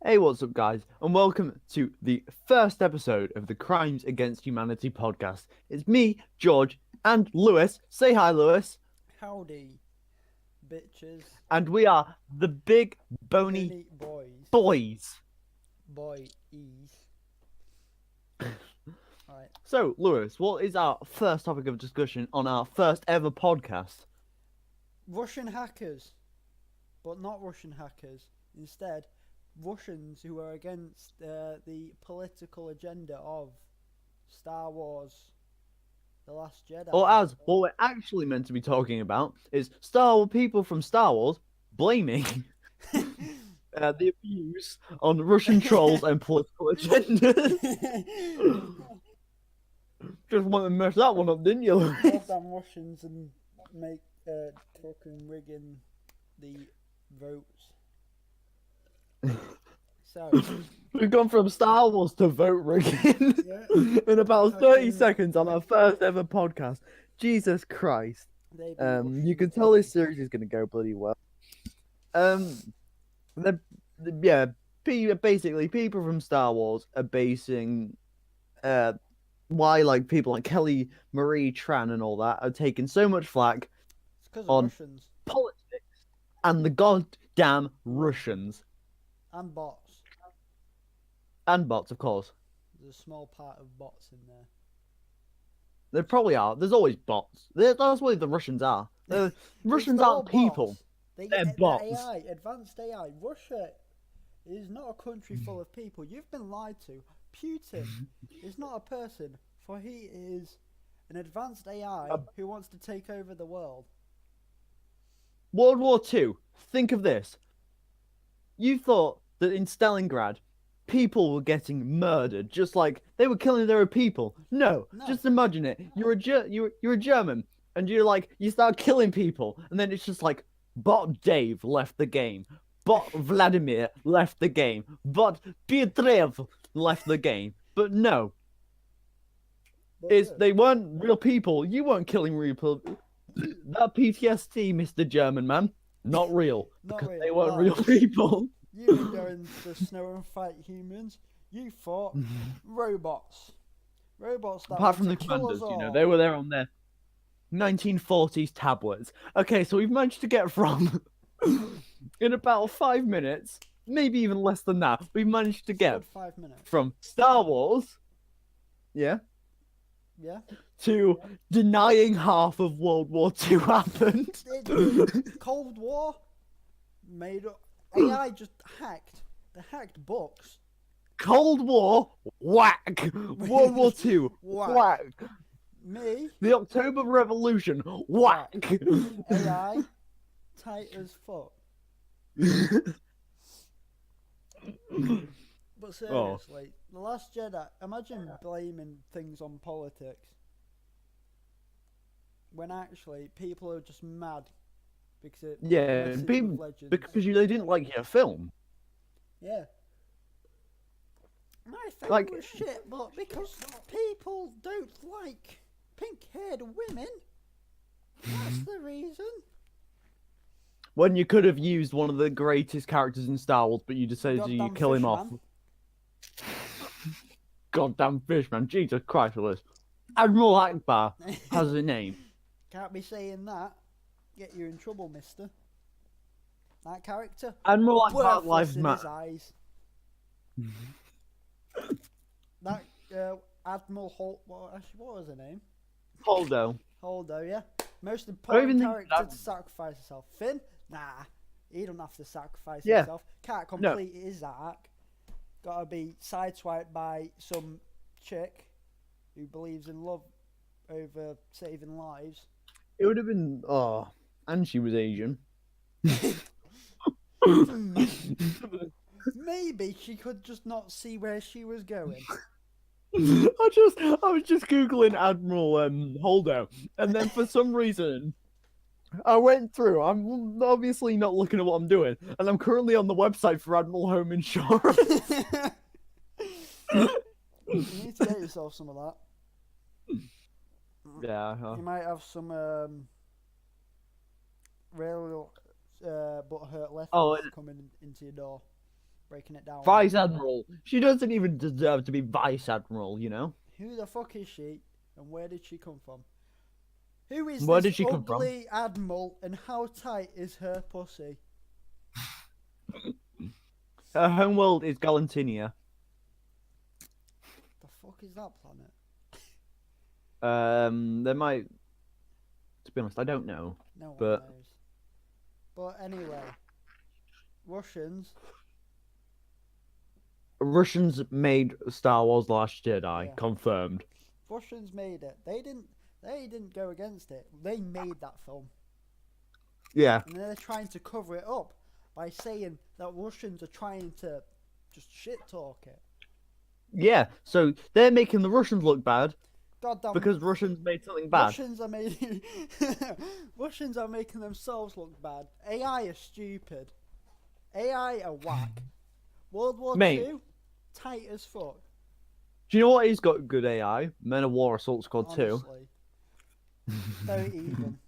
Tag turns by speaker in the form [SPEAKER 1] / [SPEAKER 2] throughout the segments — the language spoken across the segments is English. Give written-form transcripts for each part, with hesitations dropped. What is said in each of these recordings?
[SPEAKER 1] Hey, what's up, guys, and welcome to the first episode of the Crimes Against Humanity podcast. It's me, George, and Lewis. Say hi, Lewis.
[SPEAKER 2] Howdy, bitches,
[SPEAKER 1] And we are the big bony
[SPEAKER 2] bony boys,
[SPEAKER 1] boys.
[SPEAKER 2] boys. Right,
[SPEAKER 1] So, Lewis, what is our first topic of discussion on our first ever podcast?
[SPEAKER 2] Russian hackers, but not Russian hackers. Instead, Russians who are against the political agenda of Star Wars: The Last
[SPEAKER 1] Or
[SPEAKER 2] Jedi.
[SPEAKER 1] as what we're actually meant to be talking about is Star Wars people from Star Wars blaming the abuse on Russian trolls and political agendas. Just want to mess that one up, didn't you, Lewis?
[SPEAKER 2] Goddamn Russians and make fucking rigging the votes. So
[SPEAKER 1] We've gone from Star Wars to vote rigging
[SPEAKER 2] yeah,
[SPEAKER 1] in about 30
[SPEAKER 2] fucking
[SPEAKER 1] seconds on our first ever podcast. Jesus Christ.
[SPEAKER 2] they be
[SPEAKER 1] You can
[SPEAKER 2] Russians.
[SPEAKER 1] tell this series is going to go bloody well. Um, yeah, basically, people from Star Wars are basing uh why like people like Kelly Marie Tran and all that are taking so much flack
[SPEAKER 2] It's because of
[SPEAKER 1] on
[SPEAKER 2] Russians
[SPEAKER 1] politics and the goddamn
[SPEAKER 2] Russians
[SPEAKER 1] Russians
[SPEAKER 2] and bots.
[SPEAKER 1] and bots, of course.
[SPEAKER 2] There's a small part of bots in there.
[SPEAKER 1] There probably are. There's always bots. That's what the Russians are. The Russians
[SPEAKER 2] They're all
[SPEAKER 1] aren't people.
[SPEAKER 2] bots. They
[SPEAKER 1] They're
[SPEAKER 2] the
[SPEAKER 1] bots.
[SPEAKER 2] AI, advanced AI. Russia is not a country full of people. You've been lied to. Putin is not a person, for he is an advanced AI
[SPEAKER 1] Uh,
[SPEAKER 2] who wants to take over the world.
[SPEAKER 1] World War Two. Think of this. You thought that in Stalingrad, people were getting murdered, just like they were killing their own people. No,
[SPEAKER 2] No,
[SPEAKER 1] just imagine it. You're a German, and you start killing people, and then it's just like Bot Dave left the game, Bot Vladimir left the game, Bot Pietrev left the game. But no,
[SPEAKER 2] but
[SPEAKER 1] it's
[SPEAKER 2] look,
[SPEAKER 1] they weren't real people. You weren't killing real people. That PTSD, Mr. German man, not real
[SPEAKER 2] not
[SPEAKER 1] because they
[SPEAKER 2] real
[SPEAKER 1] weren't real
[SPEAKER 2] lies.
[SPEAKER 1] people.
[SPEAKER 2] You didn't go into the snow and fight humans. You fought robots. Robots that
[SPEAKER 1] Apart
[SPEAKER 2] want
[SPEAKER 1] from
[SPEAKER 2] to
[SPEAKER 1] the
[SPEAKER 2] kill us
[SPEAKER 1] commanders, they
[SPEAKER 2] all.
[SPEAKER 1] were there on their 1940s tablets. Okay, so we've managed to get from in about 5 minutes, maybe even less than that. We've managed to
[SPEAKER 2] It's a
[SPEAKER 1] get
[SPEAKER 2] good 5 minutes.
[SPEAKER 1] from Star Wars, yeah,
[SPEAKER 2] Yeah.
[SPEAKER 1] to denying half of World War II happened.
[SPEAKER 2] Cold War made up. AI just hacked. They hacked books.
[SPEAKER 1] Cold War, whack. World War II,
[SPEAKER 2] Whack.
[SPEAKER 1] whack.
[SPEAKER 2] Me,
[SPEAKER 1] The October Revolution, whack.
[SPEAKER 2] whack. AI, tight as fuck. But
[SPEAKER 1] Oh,
[SPEAKER 2] seriously, The Last Jedi, imagine blaming things on politics when actually people are just mad because it
[SPEAKER 1] yeah,
[SPEAKER 2] messes with
[SPEAKER 1] people,
[SPEAKER 2] legends.
[SPEAKER 1] because they didn't like your film.
[SPEAKER 2] Yeah. My film
[SPEAKER 1] Like,
[SPEAKER 2] was shit, but because people don't like pink-haired women, that's the reason.
[SPEAKER 1] when you could have used one of the greatest characters in Star Wars, but you decided to
[SPEAKER 2] Goddamn
[SPEAKER 1] kill him
[SPEAKER 2] fish
[SPEAKER 1] off.
[SPEAKER 2] man.
[SPEAKER 1] Goddamn fish, man. Jesus Christ, Willis. Admiral Akbar has a name.
[SPEAKER 2] Can't be saying that. Get you in trouble, mister. That character,
[SPEAKER 1] Admiral Akbar
[SPEAKER 2] worthless
[SPEAKER 1] lives
[SPEAKER 2] in his
[SPEAKER 1] matter.
[SPEAKER 2] eyes. That Admiral Holt, what was her name?
[SPEAKER 1] Holdo.
[SPEAKER 2] Holdo, yeah. Most
[SPEAKER 1] I don't
[SPEAKER 2] important
[SPEAKER 1] even think
[SPEAKER 2] character
[SPEAKER 1] that.
[SPEAKER 2] to sacrifice himself. Finn? Nah. He don't have to sacrifice
[SPEAKER 1] Yeah,
[SPEAKER 2] himself. Can't
[SPEAKER 1] no.
[SPEAKER 2] complete his arc. Gotta be sideswiped by some chick who believes in love over saving lives.
[SPEAKER 1] It would have been. Oh, and she was Asian.
[SPEAKER 2] Maybe she could just not see where she was going.
[SPEAKER 1] I was just googling Admiral Holdo, and then for some reason I went through. I'm obviously not looking at what I'm doing, and I'm currently on the website for Admiral Home Insurance.
[SPEAKER 2] You need to get yourself some of that.
[SPEAKER 1] Yeah.
[SPEAKER 2] You might have some real butthurt
[SPEAKER 1] Oh,
[SPEAKER 2] letters coming into your door. breaking it down.
[SPEAKER 1] Vice Admiral. She doesn't even deserve to be Vice Admiral, you know?
[SPEAKER 2] Who the fuck is she, and where did she come from? Who is
[SPEAKER 1] Where
[SPEAKER 2] this
[SPEAKER 1] did she come from?
[SPEAKER 2] ugly admiral, and how tight is her pussy?
[SPEAKER 1] Her homeworld is Galantinia.
[SPEAKER 2] The fuck is that planet?
[SPEAKER 1] There might. To be honest, I don't know.
[SPEAKER 2] No one
[SPEAKER 1] But-
[SPEAKER 2] knows. But anyway,
[SPEAKER 1] Russians made Star Wars: The Last Jedi.
[SPEAKER 2] Yeah.
[SPEAKER 1] Confirmed.
[SPEAKER 2] Russians made it. They didn't go against it. They made that film,
[SPEAKER 1] Yeah.
[SPEAKER 2] and they're trying to cover it up by saying that Russians are trying to just shit talk it.
[SPEAKER 1] Yeah. So they're making the Russians look bad
[SPEAKER 2] Goddamn.
[SPEAKER 1] because Russians made something bad.
[SPEAKER 2] Russians are making Russians are making themselves look bad. AI is stupid. AI are whack. World War
[SPEAKER 1] Mate.
[SPEAKER 2] II, tight as fuck.
[SPEAKER 1] Do you know what? He's got good AI. Men of War Assault Squad 2.
[SPEAKER 2] Honestly. Don't even.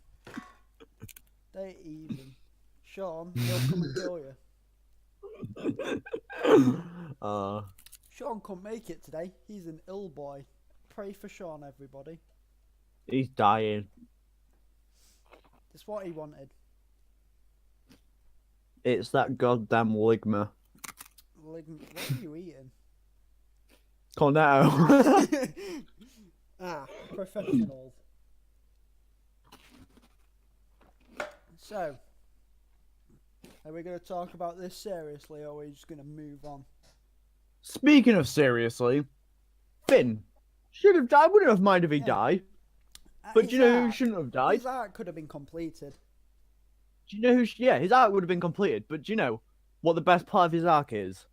[SPEAKER 2] Don't even. Sean, he'll come and kill you. Sean couldn't make it today. He's an ill boy. Pray for Sean, everybody.
[SPEAKER 1] He's dying.
[SPEAKER 2] That's what he wanted.
[SPEAKER 1] It's that goddamn ligma.
[SPEAKER 2] What are you eating?
[SPEAKER 1] Cornetto.
[SPEAKER 2] Professionals. So, are we going to talk about this seriously, or are we just going to move on?
[SPEAKER 1] Speaking of seriously, Finn should have died. I wouldn't have minded if he
[SPEAKER 2] Yeah.
[SPEAKER 1] died. But
[SPEAKER 2] His
[SPEAKER 1] do you know who
[SPEAKER 2] arc-
[SPEAKER 1] shouldn't have died?
[SPEAKER 2] His arc could have been completed.
[SPEAKER 1] Do you know who? Yeah, his arc would have been completed. But do you know what the best part of his arc is?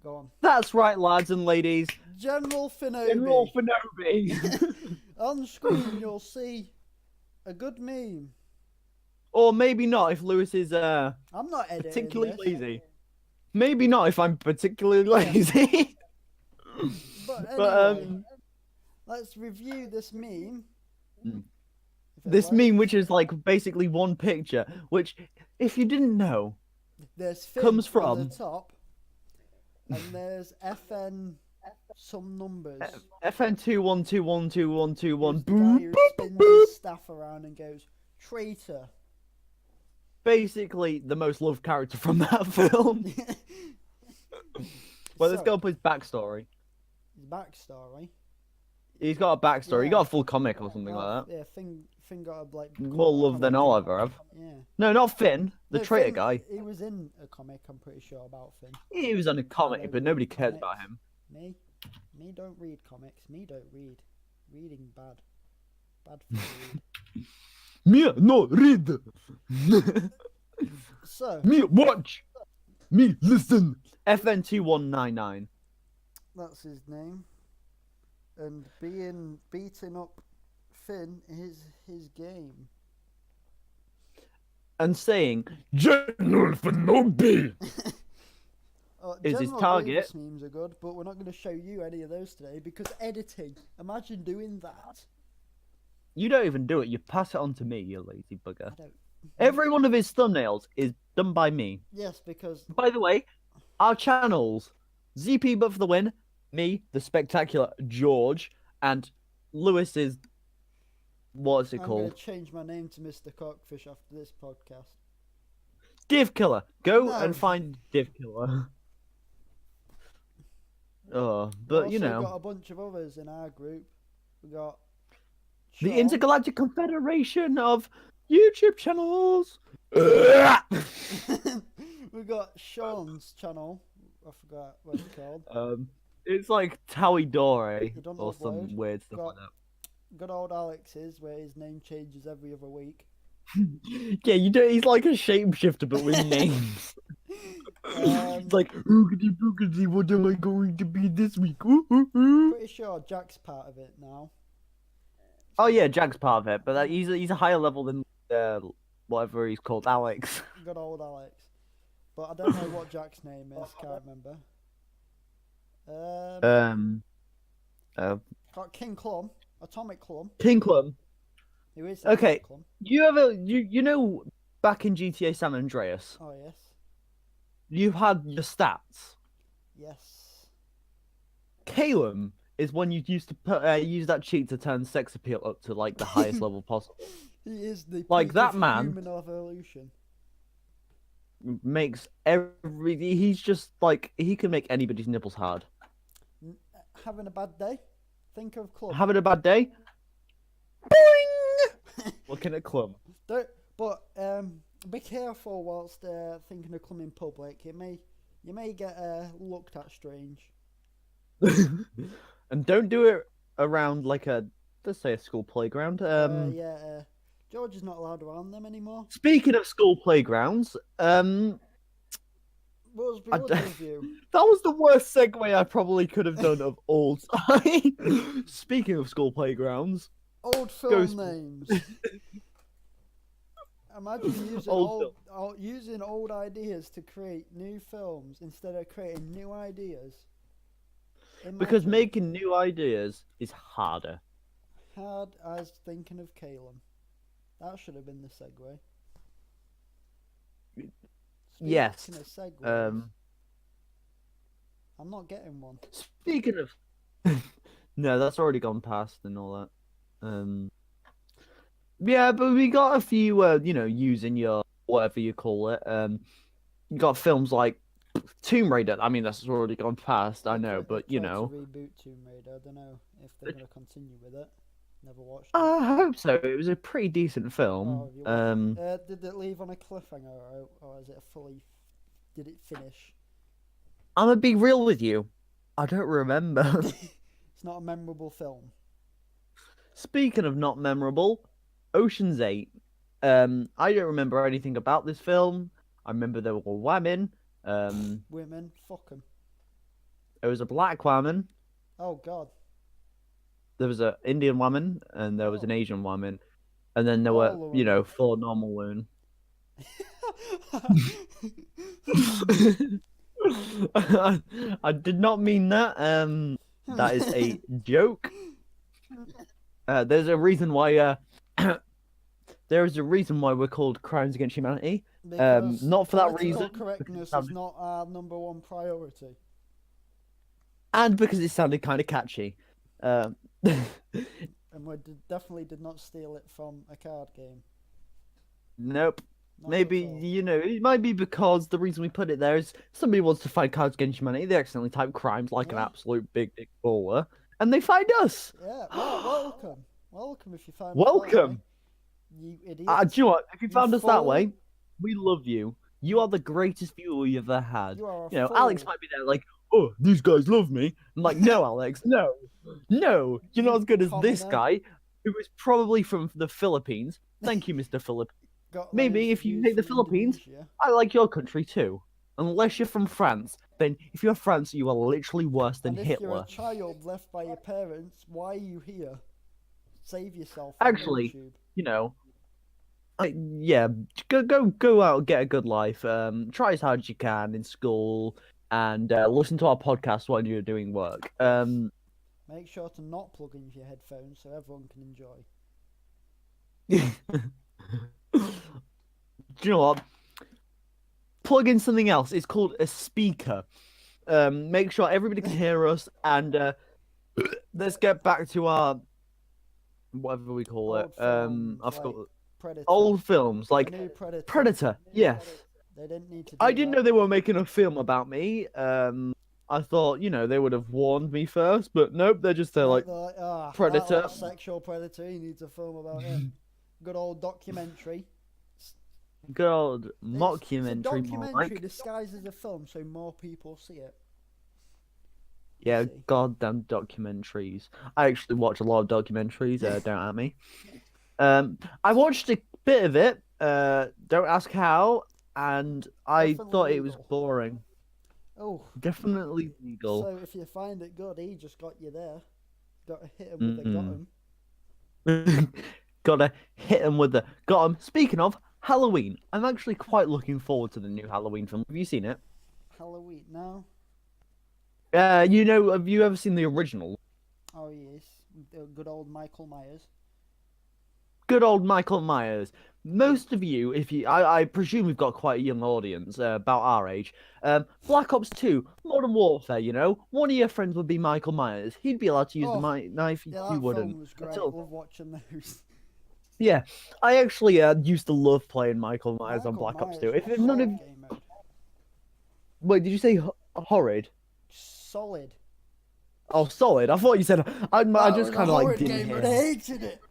[SPEAKER 2] Go on.
[SPEAKER 1] That's right, lads and ladies.
[SPEAKER 2] General Finobi.
[SPEAKER 1] General Finobi.
[SPEAKER 2] On screen, you'll see a good meme.
[SPEAKER 1] Or maybe not if Lewis is
[SPEAKER 2] I'm not editing
[SPEAKER 1] particularly
[SPEAKER 2] this.
[SPEAKER 1] lazy. Maybe not if I'm particularly lazy.
[SPEAKER 2] But anyway,
[SPEAKER 1] But
[SPEAKER 2] let's review this meme.
[SPEAKER 1] Mm.
[SPEAKER 2] If it
[SPEAKER 1] this
[SPEAKER 2] works.
[SPEAKER 1] meme, which is like basically one picture, which if you didn't know,
[SPEAKER 2] There's Finn
[SPEAKER 1] comes
[SPEAKER 2] on
[SPEAKER 1] from-
[SPEAKER 2] the top, and there's FN some numbers.
[SPEAKER 1] FN21212121.
[SPEAKER 2] This guy
[SPEAKER 1] Boop,
[SPEAKER 2] who
[SPEAKER 1] boop,
[SPEAKER 2] spins
[SPEAKER 1] boop.
[SPEAKER 2] his staff around and goes, "Traitor."
[SPEAKER 1] Basically, the most loved character from that film. Well, let's
[SPEAKER 2] So,
[SPEAKER 1] go up his backstory.
[SPEAKER 2] his backstory.
[SPEAKER 1] He's got a backstory. He
[SPEAKER 2] Yeah.
[SPEAKER 1] got a full comic or something
[SPEAKER 2] Well,
[SPEAKER 1] like that.
[SPEAKER 2] Yeah, Finn got a like
[SPEAKER 1] More love than I'll ever have.
[SPEAKER 2] Yeah.
[SPEAKER 1] No, not Finn, the
[SPEAKER 2] No,
[SPEAKER 1] traitor
[SPEAKER 2] Finn-
[SPEAKER 1] guy.
[SPEAKER 2] He was in a comic, I'm pretty sure, about Finn.
[SPEAKER 1] He was on a comic, but nobody cares about him.
[SPEAKER 2] Me don't read comics. Me don't read. Reading bad. Bad for read.
[SPEAKER 1] Me no read.
[SPEAKER 2] So,
[SPEAKER 1] Me watch. Me listen. FN2199.
[SPEAKER 2] that's his name. And beating up Finn is his game.
[SPEAKER 1] And saying General Finobi is his
[SPEAKER 2] General
[SPEAKER 1] target.
[SPEAKER 2] Grievous memes are good, but we're not going to show you any of those today because editing. Imagine doing that.
[SPEAKER 1] You don't even do it. You pass it on to me, you lazy bugger.
[SPEAKER 2] I don't.
[SPEAKER 1] Every one of his thumbnails is done by me.
[SPEAKER 2] Yes, because
[SPEAKER 1] By the way, our channels, ZP but for the win, me, the spectacular George, and Lewis is what's it
[SPEAKER 2] I'm going
[SPEAKER 1] called?
[SPEAKER 2] to change my name to Mr. Cockfish after this podcast.
[SPEAKER 1] Div Killer. Go
[SPEAKER 2] No.
[SPEAKER 1] and find Div Killer. Oh, but you
[SPEAKER 2] Also
[SPEAKER 1] know,
[SPEAKER 2] got a bunch of others in our group. We got
[SPEAKER 1] the
[SPEAKER 2] Sean.
[SPEAKER 1] Intergalactic Confederation of YouTube channels.
[SPEAKER 2] We got Sean's channel. I forgot what it's called.
[SPEAKER 1] It's like Towie Dore
[SPEAKER 2] You don't
[SPEAKER 1] or
[SPEAKER 2] upload.
[SPEAKER 1] some weird stuff
[SPEAKER 2] Got-
[SPEAKER 1] like that.
[SPEAKER 2] Good old Alex's, where his name changes every other week.
[SPEAKER 1] Yeah, you don't. He's like a shapeshifter, but with names. It's like, oogity boogity, what am I going to be this week? Ooh, ooh, ooh.
[SPEAKER 2] Pretty sure Jack's part of it now.
[SPEAKER 1] Oh yeah, Jack's part of it, but he's a higher level than whatever he's called, Alex.
[SPEAKER 2] Good old Alex. But I don't know what Jack's name is. Can't remember. Got King Clum, Atomic Clum.
[SPEAKER 1] Tinklum.
[SPEAKER 2] Who is
[SPEAKER 1] Okay.
[SPEAKER 2] Atomic Clum?
[SPEAKER 1] You know back in GTA San Andreas,
[SPEAKER 2] Oh yes.
[SPEAKER 1] you had your stats.
[SPEAKER 2] Yes.
[SPEAKER 1] Calum is when you used to use that cheat to turn sex appeal up to like the highest level possible.
[SPEAKER 2] He is the
[SPEAKER 1] Like
[SPEAKER 2] peak of
[SPEAKER 1] that man
[SPEAKER 2] human evolution.
[SPEAKER 1] makes every. He's just like he can make anybody's nipples hard.
[SPEAKER 2] Having a bad day? Think of club.
[SPEAKER 1] Having a bad day? Boing! Looking at club.
[SPEAKER 2] Don't, but be careful whilst thinking of club in public. You may get looked at strange.
[SPEAKER 1] And don't do it around like let's say a school playground.
[SPEAKER 2] Yeah. George is not allowed around them anymore.
[SPEAKER 1] Speaking of school playgrounds,
[SPEAKER 2] Roseby,
[SPEAKER 1] I
[SPEAKER 2] what
[SPEAKER 1] d-
[SPEAKER 2] of you?
[SPEAKER 1] that was the worst segue I probably could have done of all time. Speaking of school playgrounds,
[SPEAKER 2] Old film
[SPEAKER 1] goes
[SPEAKER 2] names. Imagine using
[SPEAKER 1] old
[SPEAKER 2] using old ideas to create new films instead of creating new ideas.
[SPEAKER 1] because
[SPEAKER 2] Imagine.
[SPEAKER 1] making new ideas is harder.
[SPEAKER 2] Hard as thinking of Calum. That should have been the segue.
[SPEAKER 1] Yes.
[SPEAKER 2] Speaking of segues, I'm not getting one.
[SPEAKER 1] Speaking of, no, that's already gone past and all that. Yeah, but we got a few, using your whatever you call it. You got films like Tomb Raider. I mean, that's already gone past. I know, but
[SPEAKER 2] They tried to reboot Tomb Raider. I don't know if they're going to continue with it. Never watched it.
[SPEAKER 1] I hope so. It was a pretty decent film.
[SPEAKER 2] Oh, have you watched did it leave on a cliffhanger, or is it a fully? Did it finish?
[SPEAKER 1] I'm gonna be real with you. I don't remember.
[SPEAKER 2] It's not a memorable film.
[SPEAKER 1] Speaking of not memorable, Ocean's 8. I don't remember anything about this film. I remember there were women.
[SPEAKER 2] Women, fuck them.
[SPEAKER 1] There was a black woman.
[SPEAKER 2] Oh God.
[SPEAKER 1] There was an Indian woman, and there was an Asian woman, and then there
[SPEAKER 2] All
[SPEAKER 1] were,
[SPEAKER 2] the women.
[SPEAKER 1] 4 normal women. I did not mean that. That is a joke. There's a reason why. There is a reason why we're called Crimes Against Humanity.
[SPEAKER 2] Because
[SPEAKER 1] Not for that
[SPEAKER 2] political
[SPEAKER 1] reason.
[SPEAKER 2] correctness is not our number one priority.
[SPEAKER 1] And because it sounded kind of catchy.
[SPEAKER 2] And we definitely did not steal it from a card game.
[SPEAKER 1] Nope.
[SPEAKER 2] Not
[SPEAKER 1] Maybe,
[SPEAKER 2] at all.
[SPEAKER 1] it might be because the reason we put it there is somebody wants to find Cards Against Humanity. They accidentally type crimes like an
[SPEAKER 2] Yeah.
[SPEAKER 1] absolute big dick baller, and they find us.
[SPEAKER 2] Yeah, welcome. Welcome if you find us
[SPEAKER 1] Welcome.
[SPEAKER 2] that way. You idiot.
[SPEAKER 1] Do you know what? If you found us that
[SPEAKER 2] fool.
[SPEAKER 1] way, we love you. You are the greatest viewer we ever had.
[SPEAKER 2] You are a
[SPEAKER 1] Alex
[SPEAKER 2] fool.
[SPEAKER 1] might be there like, oh, these guys love me. I'm like, no, Alex, no. You're not as good as this
[SPEAKER 2] Commoner.
[SPEAKER 1] guy, who is probably from the Philippines. Thank you, Mr. Philip.
[SPEAKER 2] Got
[SPEAKER 1] Maybe
[SPEAKER 2] loads
[SPEAKER 1] if
[SPEAKER 2] of
[SPEAKER 1] you
[SPEAKER 2] views
[SPEAKER 1] hate the
[SPEAKER 2] from
[SPEAKER 1] Philippines,
[SPEAKER 2] Indonesia.
[SPEAKER 1] I like your country too. Unless you're from France, then if you're France, you are literally worse than
[SPEAKER 2] And if you're
[SPEAKER 1] Hitler.
[SPEAKER 2] a child left by your parents, why are you here? Save yourself on
[SPEAKER 1] Actually,
[SPEAKER 2] YouTube.
[SPEAKER 1] Yeah, go out and get a good life. Try as hard as you can in school, and listen to our podcast while you're doing work.
[SPEAKER 2] Make sure to not plug in your headphones so everyone can enjoy.
[SPEAKER 1] Do you know what? Plug in something else. It's called a speaker. Make sure everybody can hear us, and let's get back to our whatever we call it. I forgot.
[SPEAKER 2] Predator.
[SPEAKER 1] Old films like
[SPEAKER 2] The new Predator.
[SPEAKER 1] Predator. Yes.
[SPEAKER 2] They didn't need to do
[SPEAKER 1] I didn't
[SPEAKER 2] that.
[SPEAKER 1] know they were making a film about me. I thought, they would have warned me first, but nope, they're just like
[SPEAKER 2] They're like, that
[SPEAKER 1] Predator.
[SPEAKER 2] last sexual predator, he needs a film about him. Good old documentary.
[SPEAKER 1] Good old
[SPEAKER 2] It's a
[SPEAKER 1] mockumentary.
[SPEAKER 2] documentary
[SPEAKER 1] Mike.
[SPEAKER 2] disguised as a film so more people see it.
[SPEAKER 1] Yeah,
[SPEAKER 2] See.
[SPEAKER 1] goddamn documentaries. I actually watch a lot of documentaries. Don't at me. I watched a bit of it. Don't ask how, and I
[SPEAKER 2] Definitely
[SPEAKER 1] thought it was
[SPEAKER 2] legal.
[SPEAKER 1] boring.
[SPEAKER 2] Oh,
[SPEAKER 1] Definitely legal.
[SPEAKER 2] so if you find it good, he just got you there. Got to hit him with the got him.
[SPEAKER 1] Gotta hit him with the got him. Speaking of Halloween, I'm actually quite looking forward to the new Halloween film. Have you seen it?
[SPEAKER 2] Halloween now.
[SPEAKER 1] Have you ever seen the original?
[SPEAKER 2] Oh yes, good old Michael Myers.
[SPEAKER 1] good old Michael Myers. Most of you, if you, I presume we've got quite a young audience, about our age. Black Ops 2, Modern Warfare, one of your friends would be Michael Myers. He'd be allowed to use the
[SPEAKER 2] Oh,
[SPEAKER 1] knife,
[SPEAKER 2] yeah,
[SPEAKER 1] you
[SPEAKER 2] that
[SPEAKER 1] wouldn't.
[SPEAKER 2] film was great.
[SPEAKER 1] Until,
[SPEAKER 2] Love watching those.
[SPEAKER 1] yeah, I actually used to love playing Michael Myers on
[SPEAKER 2] Michael
[SPEAKER 1] Black Ops 2.
[SPEAKER 2] Myers
[SPEAKER 1] If
[SPEAKER 2] was
[SPEAKER 1] none of,
[SPEAKER 2] solid game mode.
[SPEAKER 1] wait, did you say horrid?
[SPEAKER 2] Solid.
[SPEAKER 1] Oh, solid. I thought you said, I
[SPEAKER 2] That
[SPEAKER 1] just
[SPEAKER 2] was a
[SPEAKER 1] kind of like
[SPEAKER 2] horrid
[SPEAKER 1] didn't
[SPEAKER 2] game
[SPEAKER 1] hear.
[SPEAKER 2] mode. I hated it.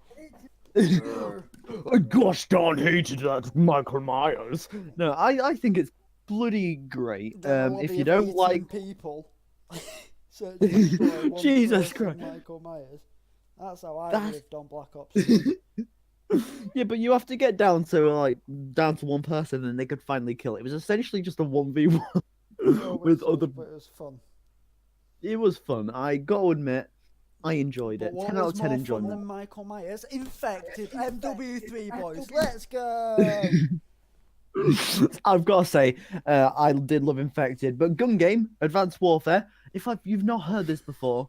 [SPEAKER 1] I gosh darn hated that Michael Myers. No, I think it's bloody great.
[SPEAKER 2] Then a
[SPEAKER 1] If
[SPEAKER 2] lobby
[SPEAKER 1] you
[SPEAKER 2] of
[SPEAKER 1] don't
[SPEAKER 2] 18
[SPEAKER 1] like,
[SPEAKER 2] people searching for one
[SPEAKER 1] Jesus
[SPEAKER 2] person,
[SPEAKER 1] Christ,
[SPEAKER 2] Michael Myers. That's how I
[SPEAKER 1] that's
[SPEAKER 2] lived on Black Ops 2.
[SPEAKER 1] yeah, but you have to get down to one person, and they could finally kill it. It was essentially just a 1v1
[SPEAKER 2] No, but
[SPEAKER 1] with other.
[SPEAKER 2] but it was fun.
[SPEAKER 1] It was fun. I gotta admit, I enjoyed
[SPEAKER 2] But
[SPEAKER 1] it.
[SPEAKER 2] what
[SPEAKER 1] 10 out
[SPEAKER 2] was
[SPEAKER 1] of 10
[SPEAKER 2] more fun
[SPEAKER 1] enjoyment.
[SPEAKER 2] than Michael Myers? Infected MW3 boys. Let's go.
[SPEAKER 1] I've got to say, I did love Infected, but gun game, Advanced Warfare. If you've not heard this before,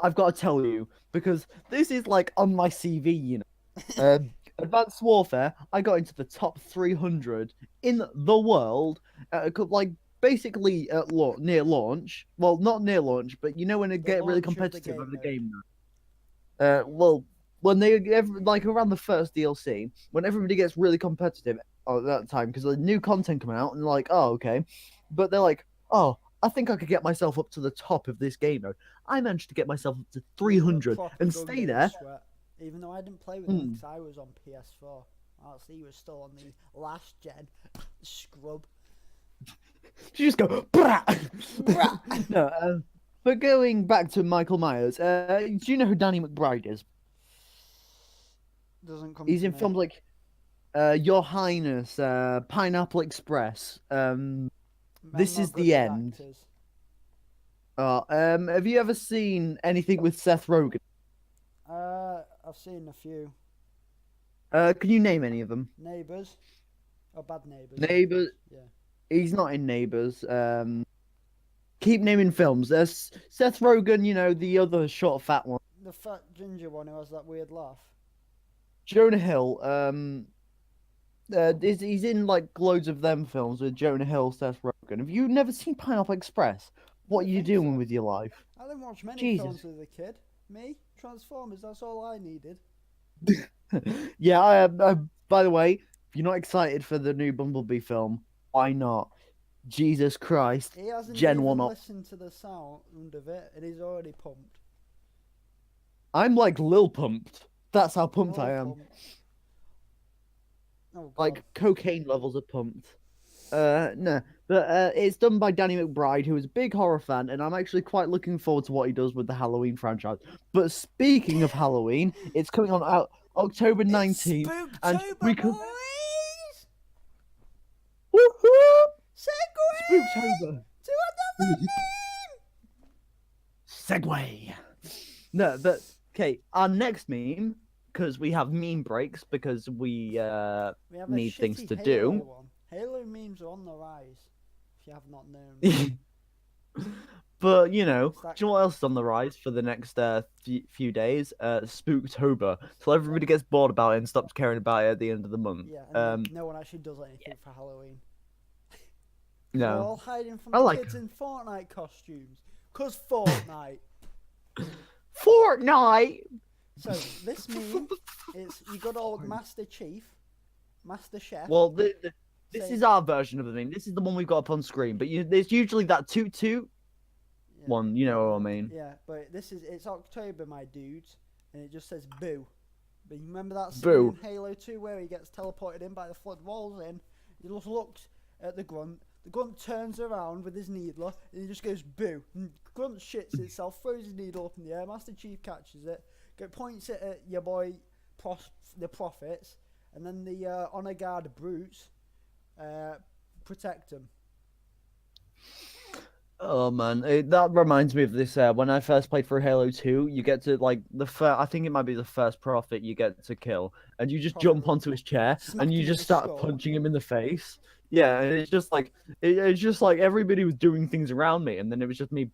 [SPEAKER 1] I've got to tell you because this is like on my CV. Advanced Warfare. I got into the top 300 in the world, like basically near launch. Well, not near launch, but when it
[SPEAKER 2] The
[SPEAKER 1] get really
[SPEAKER 2] launch of the
[SPEAKER 1] competitive
[SPEAKER 2] game
[SPEAKER 1] of the
[SPEAKER 2] mode.
[SPEAKER 1] game. Well, when like around the first DLC, when everybody gets really competitive at that time because the new content coming out and like, oh okay, but they're like, oh, I think I could get myself up to the top of this game mode. I managed to get myself up to
[SPEAKER 2] The
[SPEAKER 1] 300
[SPEAKER 2] proper
[SPEAKER 1] and
[SPEAKER 2] gun
[SPEAKER 1] stay
[SPEAKER 2] game
[SPEAKER 1] there.
[SPEAKER 2] sweat. Even though I didn't play with him
[SPEAKER 1] Hmm.
[SPEAKER 2] because I was on PS4. RC was still on the last gen. Scrub.
[SPEAKER 1] You just go, Brah! No, but going back to Michael Myers, do you know who Danny McBride is?
[SPEAKER 2] Doesn't come
[SPEAKER 1] He's
[SPEAKER 2] to
[SPEAKER 1] in
[SPEAKER 2] me.
[SPEAKER 1] films like Your Highness, Pineapple Express. This is the
[SPEAKER 2] Memography
[SPEAKER 1] end.
[SPEAKER 2] actors.
[SPEAKER 1] Have you ever seen anything with Seth Rogen?
[SPEAKER 2] I've seen a few.
[SPEAKER 1] Can you name any of them?
[SPEAKER 2] Neighbours. Or Bad Neighbours.
[SPEAKER 1] Neighbors.
[SPEAKER 2] Yeah.
[SPEAKER 1] He's not in Neighbors. Keep naming films. There's Seth Rogen. The other short, fat one.
[SPEAKER 2] The fat ginger one who has that weird laugh.
[SPEAKER 1] Jonah Hill. He's in like loads of them films with Jonah Hill, Seth Rogen. Have you never seen Pineapple Express? What are
[SPEAKER 2] don't
[SPEAKER 1] you
[SPEAKER 2] think
[SPEAKER 1] doing
[SPEAKER 2] so.
[SPEAKER 1] with your life?
[SPEAKER 2] I didn't watch many
[SPEAKER 1] Jesus.
[SPEAKER 2] films with a kid. Me? Transformers, that's all I needed.
[SPEAKER 1] Yeah. By the way, if you're not excited for the new Bumblebee film, why not? Jesus Christ.
[SPEAKER 2] He hasn't
[SPEAKER 1] Gen
[SPEAKER 2] even
[SPEAKER 1] 1 up.
[SPEAKER 2] listened to the sound of it and he's already pumped.
[SPEAKER 1] I'm like Lil Pumped. That's how pumped
[SPEAKER 2] All
[SPEAKER 1] I am.
[SPEAKER 2] pumped. Oh,
[SPEAKER 1] Like
[SPEAKER 2] God.
[SPEAKER 1] cocaine levels are pumped. No, but it's done by Danny McBride, who is a big horror fan, and I'm actually quite looking forward to what he does with the Halloween franchise. But speaking of Halloween, it's coming on out October 19th, and
[SPEAKER 2] Spooktober,
[SPEAKER 1] we could
[SPEAKER 2] boys!
[SPEAKER 1] woohoo!
[SPEAKER 2] Segue
[SPEAKER 1] Spooktober.
[SPEAKER 2] to another meme!
[SPEAKER 1] Segway. No, but okay, our next meme, because we have meme breaks because we
[SPEAKER 2] We have a
[SPEAKER 1] need things
[SPEAKER 2] shitty
[SPEAKER 1] to
[SPEAKER 2] Halo
[SPEAKER 1] do.
[SPEAKER 2] one. Halo memes are on the rise, if you have not known.
[SPEAKER 1] But
[SPEAKER 2] It's
[SPEAKER 1] do
[SPEAKER 2] that-
[SPEAKER 1] you know what else is on the rise for the next few days? Spooktober, till everybody gets bored about it and stops caring about it at the end of the month.
[SPEAKER 2] Yeah, and no one actually does anything for Halloween. They're
[SPEAKER 1] No,
[SPEAKER 2] all hiding from
[SPEAKER 1] I
[SPEAKER 2] the
[SPEAKER 1] like-
[SPEAKER 2] kids in Fortnite costumes. Cause Fortnite.
[SPEAKER 1] Fortnite.
[SPEAKER 2] So this meme, it's you got old Master Chief, Master Chef.
[SPEAKER 1] Well, this
[SPEAKER 2] saying-
[SPEAKER 1] is our version of the meme. This is the one we've got up on screen. But there's usually that toot toot
[SPEAKER 2] Yeah.
[SPEAKER 1] one. You know what I mean?
[SPEAKER 2] Yeah, but it's October, my dudes, and it just says boo. But you remember that scene
[SPEAKER 1] Boo.
[SPEAKER 2] in Halo 2 where he gets teleported in by the flood walls in? He just looks at the grunt. The grunt turns around with his needler and he just goes boo. And grunt shits itself, throws his needle up in the air. Master Chief catches it, points it at your boy, the prophets, and then the honor guard brutes protect him.
[SPEAKER 1] Oh man, that reminds me of this. When I first played for Halo 2, you get to like I think it might be the first prophet you get to kill, and you just jump
[SPEAKER 2] Prophet.
[SPEAKER 1] onto his chair
[SPEAKER 2] Smack
[SPEAKER 1] and
[SPEAKER 2] him
[SPEAKER 1] you
[SPEAKER 2] in
[SPEAKER 1] just
[SPEAKER 2] the
[SPEAKER 1] start
[SPEAKER 2] skull.
[SPEAKER 1] punching him in the face. Yeah, and it's just like it's just like everybody was doing things around me, and then it was just me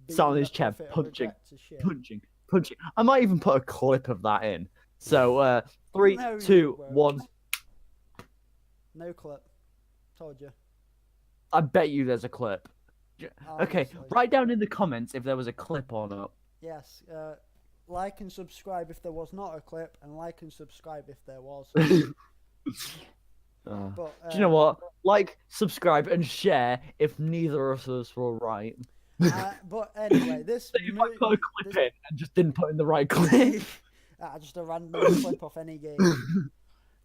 [SPEAKER 1] sat on
[SPEAKER 2] Beating
[SPEAKER 1] his
[SPEAKER 2] the
[SPEAKER 1] chair
[SPEAKER 2] prophet of
[SPEAKER 1] punching,
[SPEAKER 2] regret to shit.
[SPEAKER 1] punching. I might even put a clip of that in. So, three,
[SPEAKER 2] No, you
[SPEAKER 1] two,
[SPEAKER 2] won't.
[SPEAKER 1] one.
[SPEAKER 2] No clip. Told you.
[SPEAKER 1] I bet you there's a clip. Okay,
[SPEAKER 2] Honestly.
[SPEAKER 1] write down in the comments if there was a clip or not.
[SPEAKER 2] Yes. Like and subscribe if there was not a clip, and like and subscribe if there was. But
[SPEAKER 1] Do you know what? Like, subscribe, and share if neither of us were right.
[SPEAKER 2] But anyway, this
[SPEAKER 1] You might put a clip in and just didn't put in the right clip.
[SPEAKER 2] just a random clip off any game.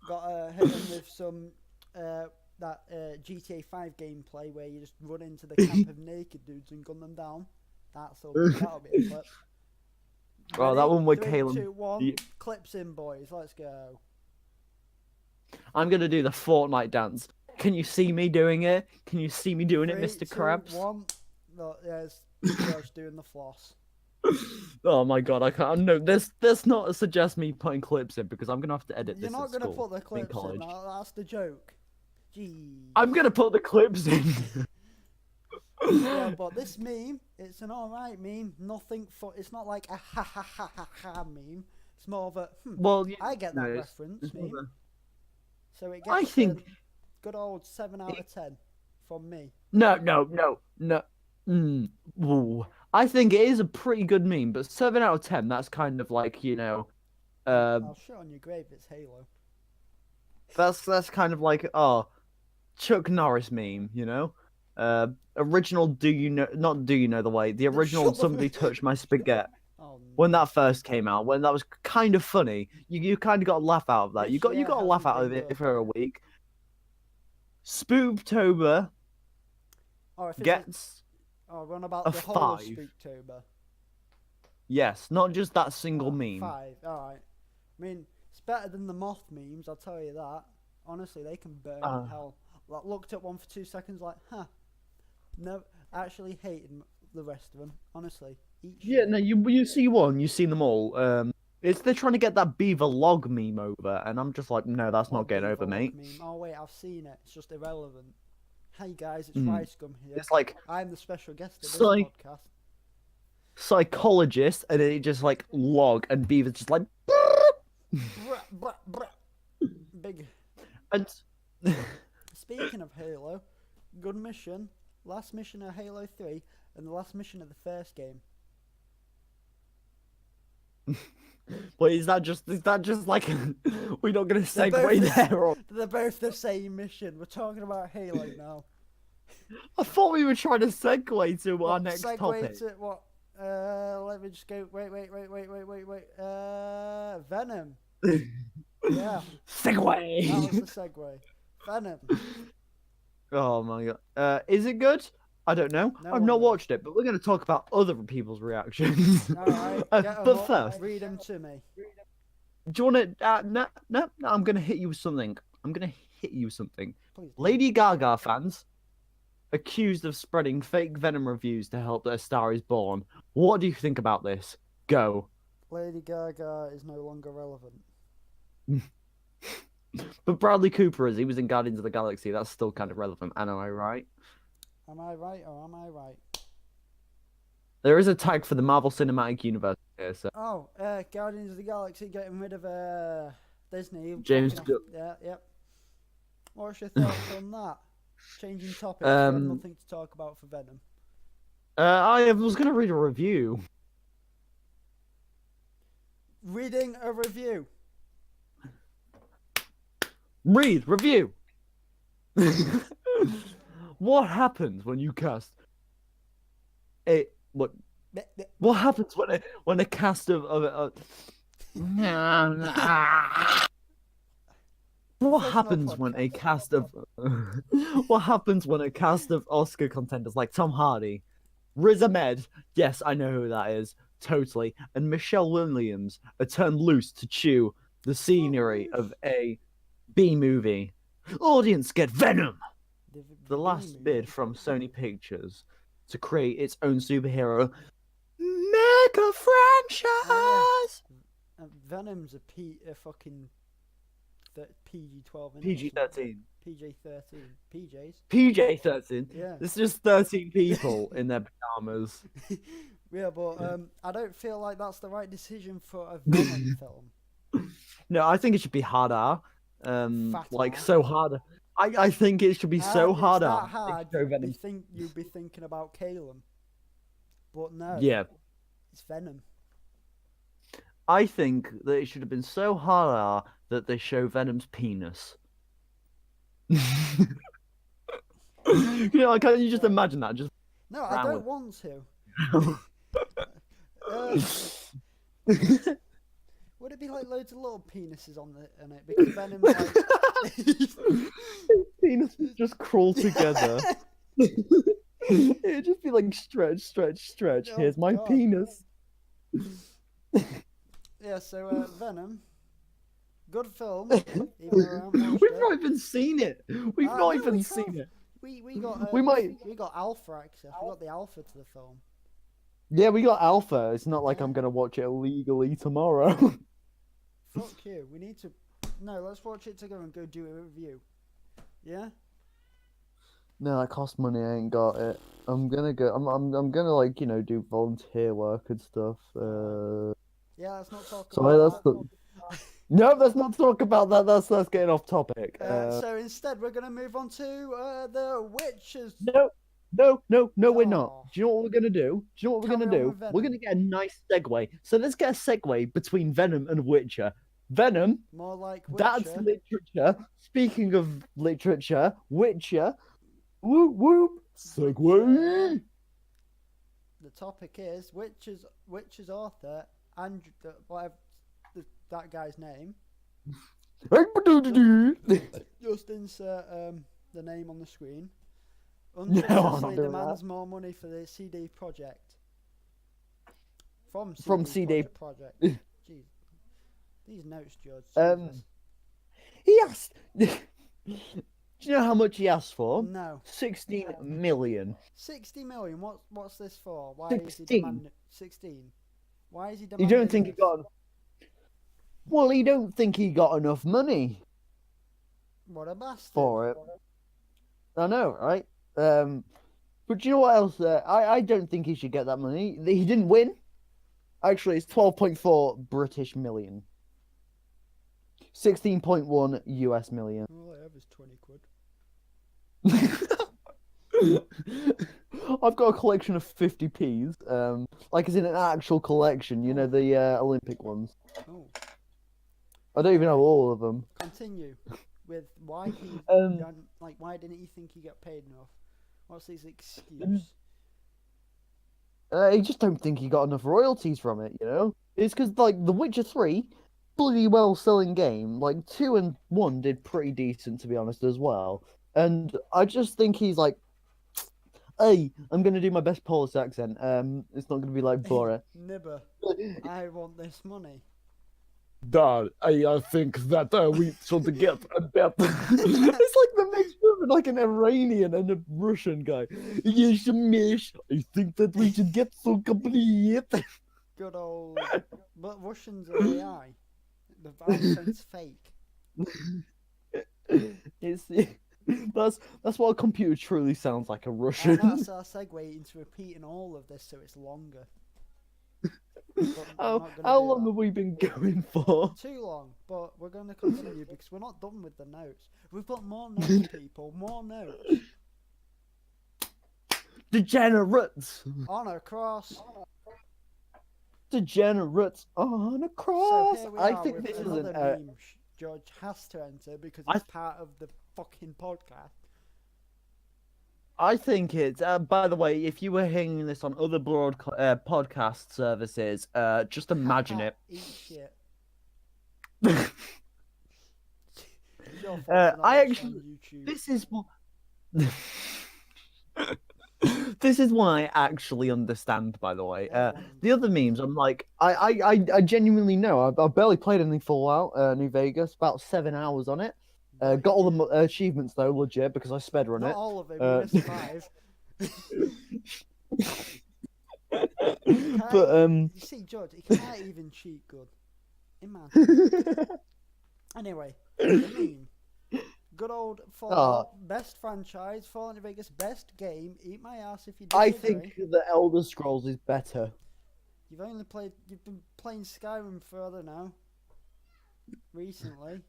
[SPEAKER 2] Got hit him with some GTA 5 gameplay where you just run into the camp of naked dudes and gun them down. That'll be a clip.
[SPEAKER 1] Oh,
[SPEAKER 2] Ready?
[SPEAKER 1] that one with
[SPEAKER 2] 3,
[SPEAKER 1] Caleb.
[SPEAKER 2] 2, 1. Clips in, boys. Let's go.
[SPEAKER 1] I'm gonna do the Fortnite dance. Can you see me doing it? Can you see me doing
[SPEAKER 2] 3,
[SPEAKER 1] it, Mr.
[SPEAKER 2] 2,
[SPEAKER 1] Krabs?
[SPEAKER 2] 1. No, yes, George doing the floss.
[SPEAKER 1] Oh my god, I can't. No, there's not suggest me putting clips in because I'm gonna have to edit
[SPEAKER 2] You're
[SPEAKER 1] this.
[SPEAKER 2] not gonna put the
[SPEAKER 1] in
[SPEAKER 2] clips in.
[SPEAKER 1] college.
[SPEAKER 2] That's the joke. Gee.
[SPEAKER 1] I'm gonna put the clips in.
[SPEAKER 2] Yeah, but this meme, it's an alright meme. Nothing for. It's not like a ha ha ha ha ha meme. It's more of a.
[SPEAKER 1] Well,
[SPEAKER 2] I get that
[SPEAKER 1] no,
[SPEAKER 2] reference meme. So it gets.
[SPEAKER 1] I think
[SPEAKER 2] good old 7 out of 10 from me.
[SPEAKER 1] no. Ooh. I think it is a pretty good meme, but 7 out of 10. That's kind of like
[SPEAKER 2] I'll shit on your grave. It's Halo.
[SPEAKER 1] that's kind of like Chuck Norris meme, original. Do you know? Not do you know the way? The original. Somebody touched my spaghetti.
[SPEAKER 2] Oh,
[SPEAKER 1] When that first came out, when that was kind of funny, you kind of got a laugh out of that. You got a laugh out of it for a week. Spooktober gets
[SPEAKER 2] we're on about
[SPEAKER 1] a
[SPEAKER 2] the whole of
[SPEAKER 1] 5.
[SPEAKER 2] Spooktober.
[SPEAKER 1] Yes, not just that single meme.
[SPEAKER 2] 5. All right. I mean, it's better than the moth memes. I'll tell you that. Honestly, they can burn in hell. Like, looked at one for 2 seconds, like, no, actually hated the rest of them. Honestly,
[SPEAKER 1] No, you see one, you've seen them all. They're trying to get that beaver log meme over, and I'm just like, no, that's not getting over, mate.
[SPEAKER 2] Meme. Oh wait, I've seen it. It's just irrelevant. Hey guys, it's Rice Gum here.
[SPEAKER 1] It's like
[SPEAKER 2] I'm the special guest of this podcast.
[SPEAKER 1] Psychologist, and it just like log, and beaver's just like
[SPEAKER 2] big.
[SPEAKER 1] And
[SPEAKER 2] speaking of Halo, good mission. Last mission of Halo 3 and the last mission of the first game.
[SPEAKER 1] Wait, is that just like we're not gonna segue there? Or...
[SPEAKER 2] They're both the same mission. We're talking about Halo now.
[SPEAKER 1] I thought we were trying to segue to our next topic.
[SPEAKER 2] To what? Let me just go. Wait. Venom. Yeah.
[SPEAKER 1] Segue.
[SPEAKER 2] That was the segue. Venom.
[SPEAKER 1] Oh my god. Is it good? I don't know. I've not watched it, but we're going to talk about other people's reactions.
[SPEAKER 2] All right.
[SPEAKER 1] But first,
[SPEAKER 2] read them to me.
[SPEAKER 1] Do you want to? No. I'm going to hit you with something.
[SPEAKER 2] Please.
[SPEAKER 1] Lady Gaga fans accused of spreading fake Venom reviews to help A Star Is Born. What do you think about this? Go.
[SPEAKER 2] Lady Gaga is no longer relevant.
[SPEAKER 1] But Bradley Cooper he was in Guardians of the Galaxy. That's still kind of relevant. Am I right?
[SPEAKER 2] Am I right or am I right?
[SPEAKER 1] There is a tag for the Marvel Cinematic Universe here. So.
[SPEAKER 2] Oh, Guardians of the Galaxy getting rid of Disney.
[SPEAKER 1] James Gunn.
[SPEAKER 2] Yeah, yep. What's your thoughts on that? Changing topics. We have nothing to talk about for Venom.
[SPEAKER 1] I was going to read a review.
[SPEAKER 2] Reading a review.
[SPEAKER 1] Read review. What happens when you cast a what happens when a cast of what happens when a cast of what happens when a cast of Oscar contenders like Tom Hardy, Riz Ahmed, yes, I know who that is, totally, and Michelle Williams are turned loose to chew the scenery of a B movie. Audience get Venom! The last bid from Sony Pictures to create its own superhero mega franchise.
[SPEAKER 2] Venom's a fucking PG-12.
[SPEAKER 1] PG-13.
[SPEAKER 2] PG-13. PJs.
[SPEAKER 1] PJ-13.
[SPEAKER 2] Yeah.
[SPEAKER 1] It's just 13 people in their pajamas.
[SPEAKER 2] Yeah, but I don't feel like that's the right decision for a Venom film.
[SPEAKER 1] No, I think it should be harder.
[SPEAKER 2] Fat
[SPEAKER 1] Like
[SPEAKER 2] R.
[SPEAKER 1] so hard. I think it should be so
[SPEAKER 2] It's
[SPEAKER 1] harder.
[SPEAKER 2] that hard.
[SPEAKER 1] Show Venom's.
[SPEAKER 2] You'd be thinking about Calum, but no,
[SPEAKER 1] Yeah,
[SPEAKER 2] it's Venom.
[SPEAKER 1] I think that it should have been so harder that they show Venom's penis. Can't you just imagine that? Just
[SPEAKER 2] No, I
[SPEAKER 1] around
[SPEAKER 2] don't
[SPEAKER 1] with.
[SPEAKER 2] want to. Would it be like loads of little penises on it? Because Venom's like.
[SPEAKER 1] Penises just crawl together. It'd just be like stretch, stretch, stretch.
[SPEAKER 2] Oh,
[SPEAKER 1] Here's my
[SPEAKER 2] God.
[SPEAKER 1] penis.
[SPEAKER 2] Yeah, so Venom. Good film. Even though I haven't watched
[SPEAKER 1] We've
[SPEAKER 2] it.
[SPEAKER 1] not even seen it. We've
[SPEAKER 2] No,
[SPEAKER 1] not
[SPEAKER 2] we
[SPEAKER 1] even
[SPEAKER 2] have.
[SPEAKER 1] seen it.
[SPEAKER 2] We got
[SPEAKER 1] We might.
[SPEAKER 2] we got alpha access. We got the alpha to the film.
[SPEAKER 1] Yeah, we got Alpha. It's not like
[SPEAKER 2] Yeah.
[SPEAKER 1] I'm gonna watch it illegally tomorrow.
[SPEAKER 2] Fuck you. We need to. No, let's watch it together and go do a review. Yeah.
[SPEAKER 1] No, that costs money. I ain't got it. I'm gonna go. I'm gonna like do volunteer work and stuff.
[SPEAKER 2] Yeah. Let's not talk
[SPEAKER 1] Sorry,
[SPEAKER 2] about
[SPEAKER 1] that's the. No, let's not talk about that. That's getting off topic.
[SPEAKER 2] that. So instead, we're gonna move on to the witches.
[SPEAKER 1] No, we're not.
[SPEAKER 2] Oh.
[SPEAKER 1] Do you know what we're gonna do? Do you know what we're
[SPEAKER 2] Carry
[SPEAKER 1] gonna
[SPEAKER 2] on
[SPEAKER 1] do?
[SPEAKER 2] with Venom.
[SPEAKER 1] We're gonna get a nice segue. So let's get a segue between Venom and Witcher. Venom,
[SPEAKER 2] More like
[SPEAKER 1] that's
[SPEAKER 2] Witcher.
[SPEAKER 1] literature. Speaking of literature, Witcher. Whoop whoop. Segue.
[SPEAKER 2] The topic is Witcher's author Andrew, whatever that guy's name. Just insert the name on the screen.
[SPEAKER 1] No, I'm not
[SPEAKER 2] Unsuccessfully
[SPEAKER 1] doing
[SPEAKER 2] demands more money for the CD project. From
[SPEAKER 1] From CD.
[SPEAKER 2] project. Jeez. These notes, George. Jesus.
[SPEAKER 1] He asked. Do you know how much he asked for?
[SPEAKER 2] No.
[SPEAKER 1] 16 million.
[SPEAKER 2] 60 million. What's this for? Why is he
[SPEAKER 1] 16.
[SPEAKER 2] demanding 16? Why is he
[SPEAKER 1] You
[SPEAKER 2] demanding?
[SPEAKER 1] don't think he
[SPEAKER 2] this?
[SPEAKER 1] got? Well, he don't think he got enough money
[SPEAKER 2] What a bastard.
[SPEAKER 1] for it. I know, right? But do you know what else? I don't think he should get that money. He didn't win. Actually, it's 12.4 British million. 16.1 US million.
[SPEAKER 2] All I have is 20 quid.
[SPEAKER 1] I've got a collection of 50p's. Like it's in an actual collection. You know the Olympic ones.
[SPEAKER 2] Oh.
[SPEAKER 1] I don't even know all of them.
[SPEAKER 2] Continue with why he why didn't he think he got paid enough? What's his excuse?
[SPEAKER 1] I just don't think he got enough royalties from it. It's because like The Witcher 3, bloody well selling game. Like 2 and 1 did pretty decent to be honest as well. And I just think he's like, hey, I'm gonna do my best Polish accent. It's not gonna be like Bora.
[SPEAKER 2] Nibber, I want this money.
[SPEAKER 1] Dad, I think that we should get a bet. It's like the mix between like an Iranian and a Russian guy. Yes, mish. I think that we should get so complete.
[SPEAKER 2] Good old. But Russians are AI. The accent's fake.
[SPEAKER 1] That's what a computer truly sounds like, a
[SPEAKER 2] And
[SPEAKER 1] Russian.
[SPEAKER 2] that's our segue into repeating all of this so it's longer. But I'm not gonna
[SPEAKER 1] How
[SPEAKER 2] do
[SPEAKER 1] long
[SPEAKER 2] that.
[SPEAKER 1] have we been going for?
[SPEAKER 2] Too long, but we're going to continue because we're not done with the notes. We've got more notes, people. More notes.
[SPEAKER 1] Degenerates.
[SPEAKER 2] On a cross.
[SPEAKER 1] Degenerates on a
[SPEAKER 2] So
[SPEAKER 1] cross.
[SPEAKER 2] here we
[SPEAKER 1] I
[SPEAKER 2] are
[SPEAKER 1] think
[SPEAKER 2] with
[SPEAKER 1] this is
[SPEAKER 2] another
[SPEAKER 1] an.
[SPEAKER 2] meme George has to enter because
[SPEAKER 1] I-
[SPEAKER 2] it's part of the fucking podcast.
[SPEAKER 1] I think it's. By the way, if you were hearing this on other podcast services, just imagine it.
[SPEAKER 2] Eat shit. It's your fault for not
[SPEAKER 1] I
[SPEAKER 2] watching
[SPEAKER 1] actually.
[SPEAKER 2] on YouTube.
[SPEAKER 1] This is what. This is one I actually understand. By the way, the other memes, I'm like, I genuinely know. I barely played anything Fallout New Vegas. About 7 hours on it. Got all the achievements though, legit, because I sped run
[SPEAKER 2] Not
[SPEAKER 1] it.
[SPEAKER 2] all of them. You missed 5.
[SPEAKER 1] But
[SPEAKER 2] You see, George, he can't even cheat good. Imagine. Anyway, the meme. Good old Fallout, best franchise, Fallout New Vegas, best game. Eat my ass if you disagree.
[SPEAKER 1] I think the Elder Scrolls is better.
[SPEAKER 2] You've been playing Skyrim for, I don't know, recently.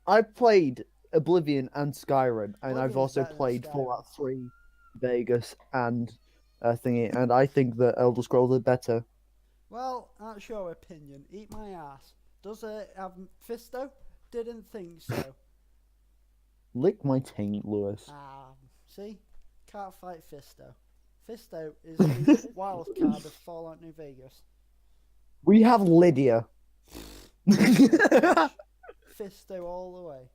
[SPEAKER 1] I've played Oblivion and Skyrim, and I've
[SPEAKER 2] Oblivion's
[SPEAKER 1] also
[SPEAKER 2] better than
[SPEAKER 1] played
[SPEAKER 2] Skyrim.
[SPEAKER 1] Fallout 3, Vegas, and thingy, and I think that Elder Scrolls are better.
[SPEAKER 2] Well, that's your opinion. Eat my ass. Does it have Fisto? Didn't think so.
[SPEAKER 1] Lick my taint, Lewis.
[SPEAKER 2] See? Can't fight Fisto. Fisto is the wild card of Fallout New Vegas.
[SPEAKER 1] We have Lydia.
[SPEAKER 2] Fisto all the way.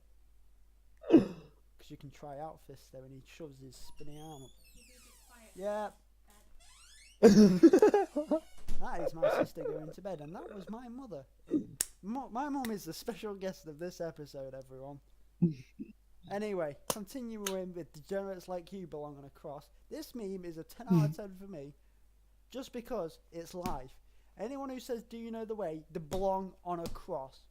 [SPEAKER 2] Because you can try out Fisto and he shoves his spinny arm up. Yeah, that is my sister going to bed, and that was my mother. My mum is the special guest of this episode, everyone. Anyway, continuing with degenerates like you belong on a cross. This meme is a 10 out of 10 for me, just because it's live. Anyone who says, "Do you know the way?" they belong on a cross.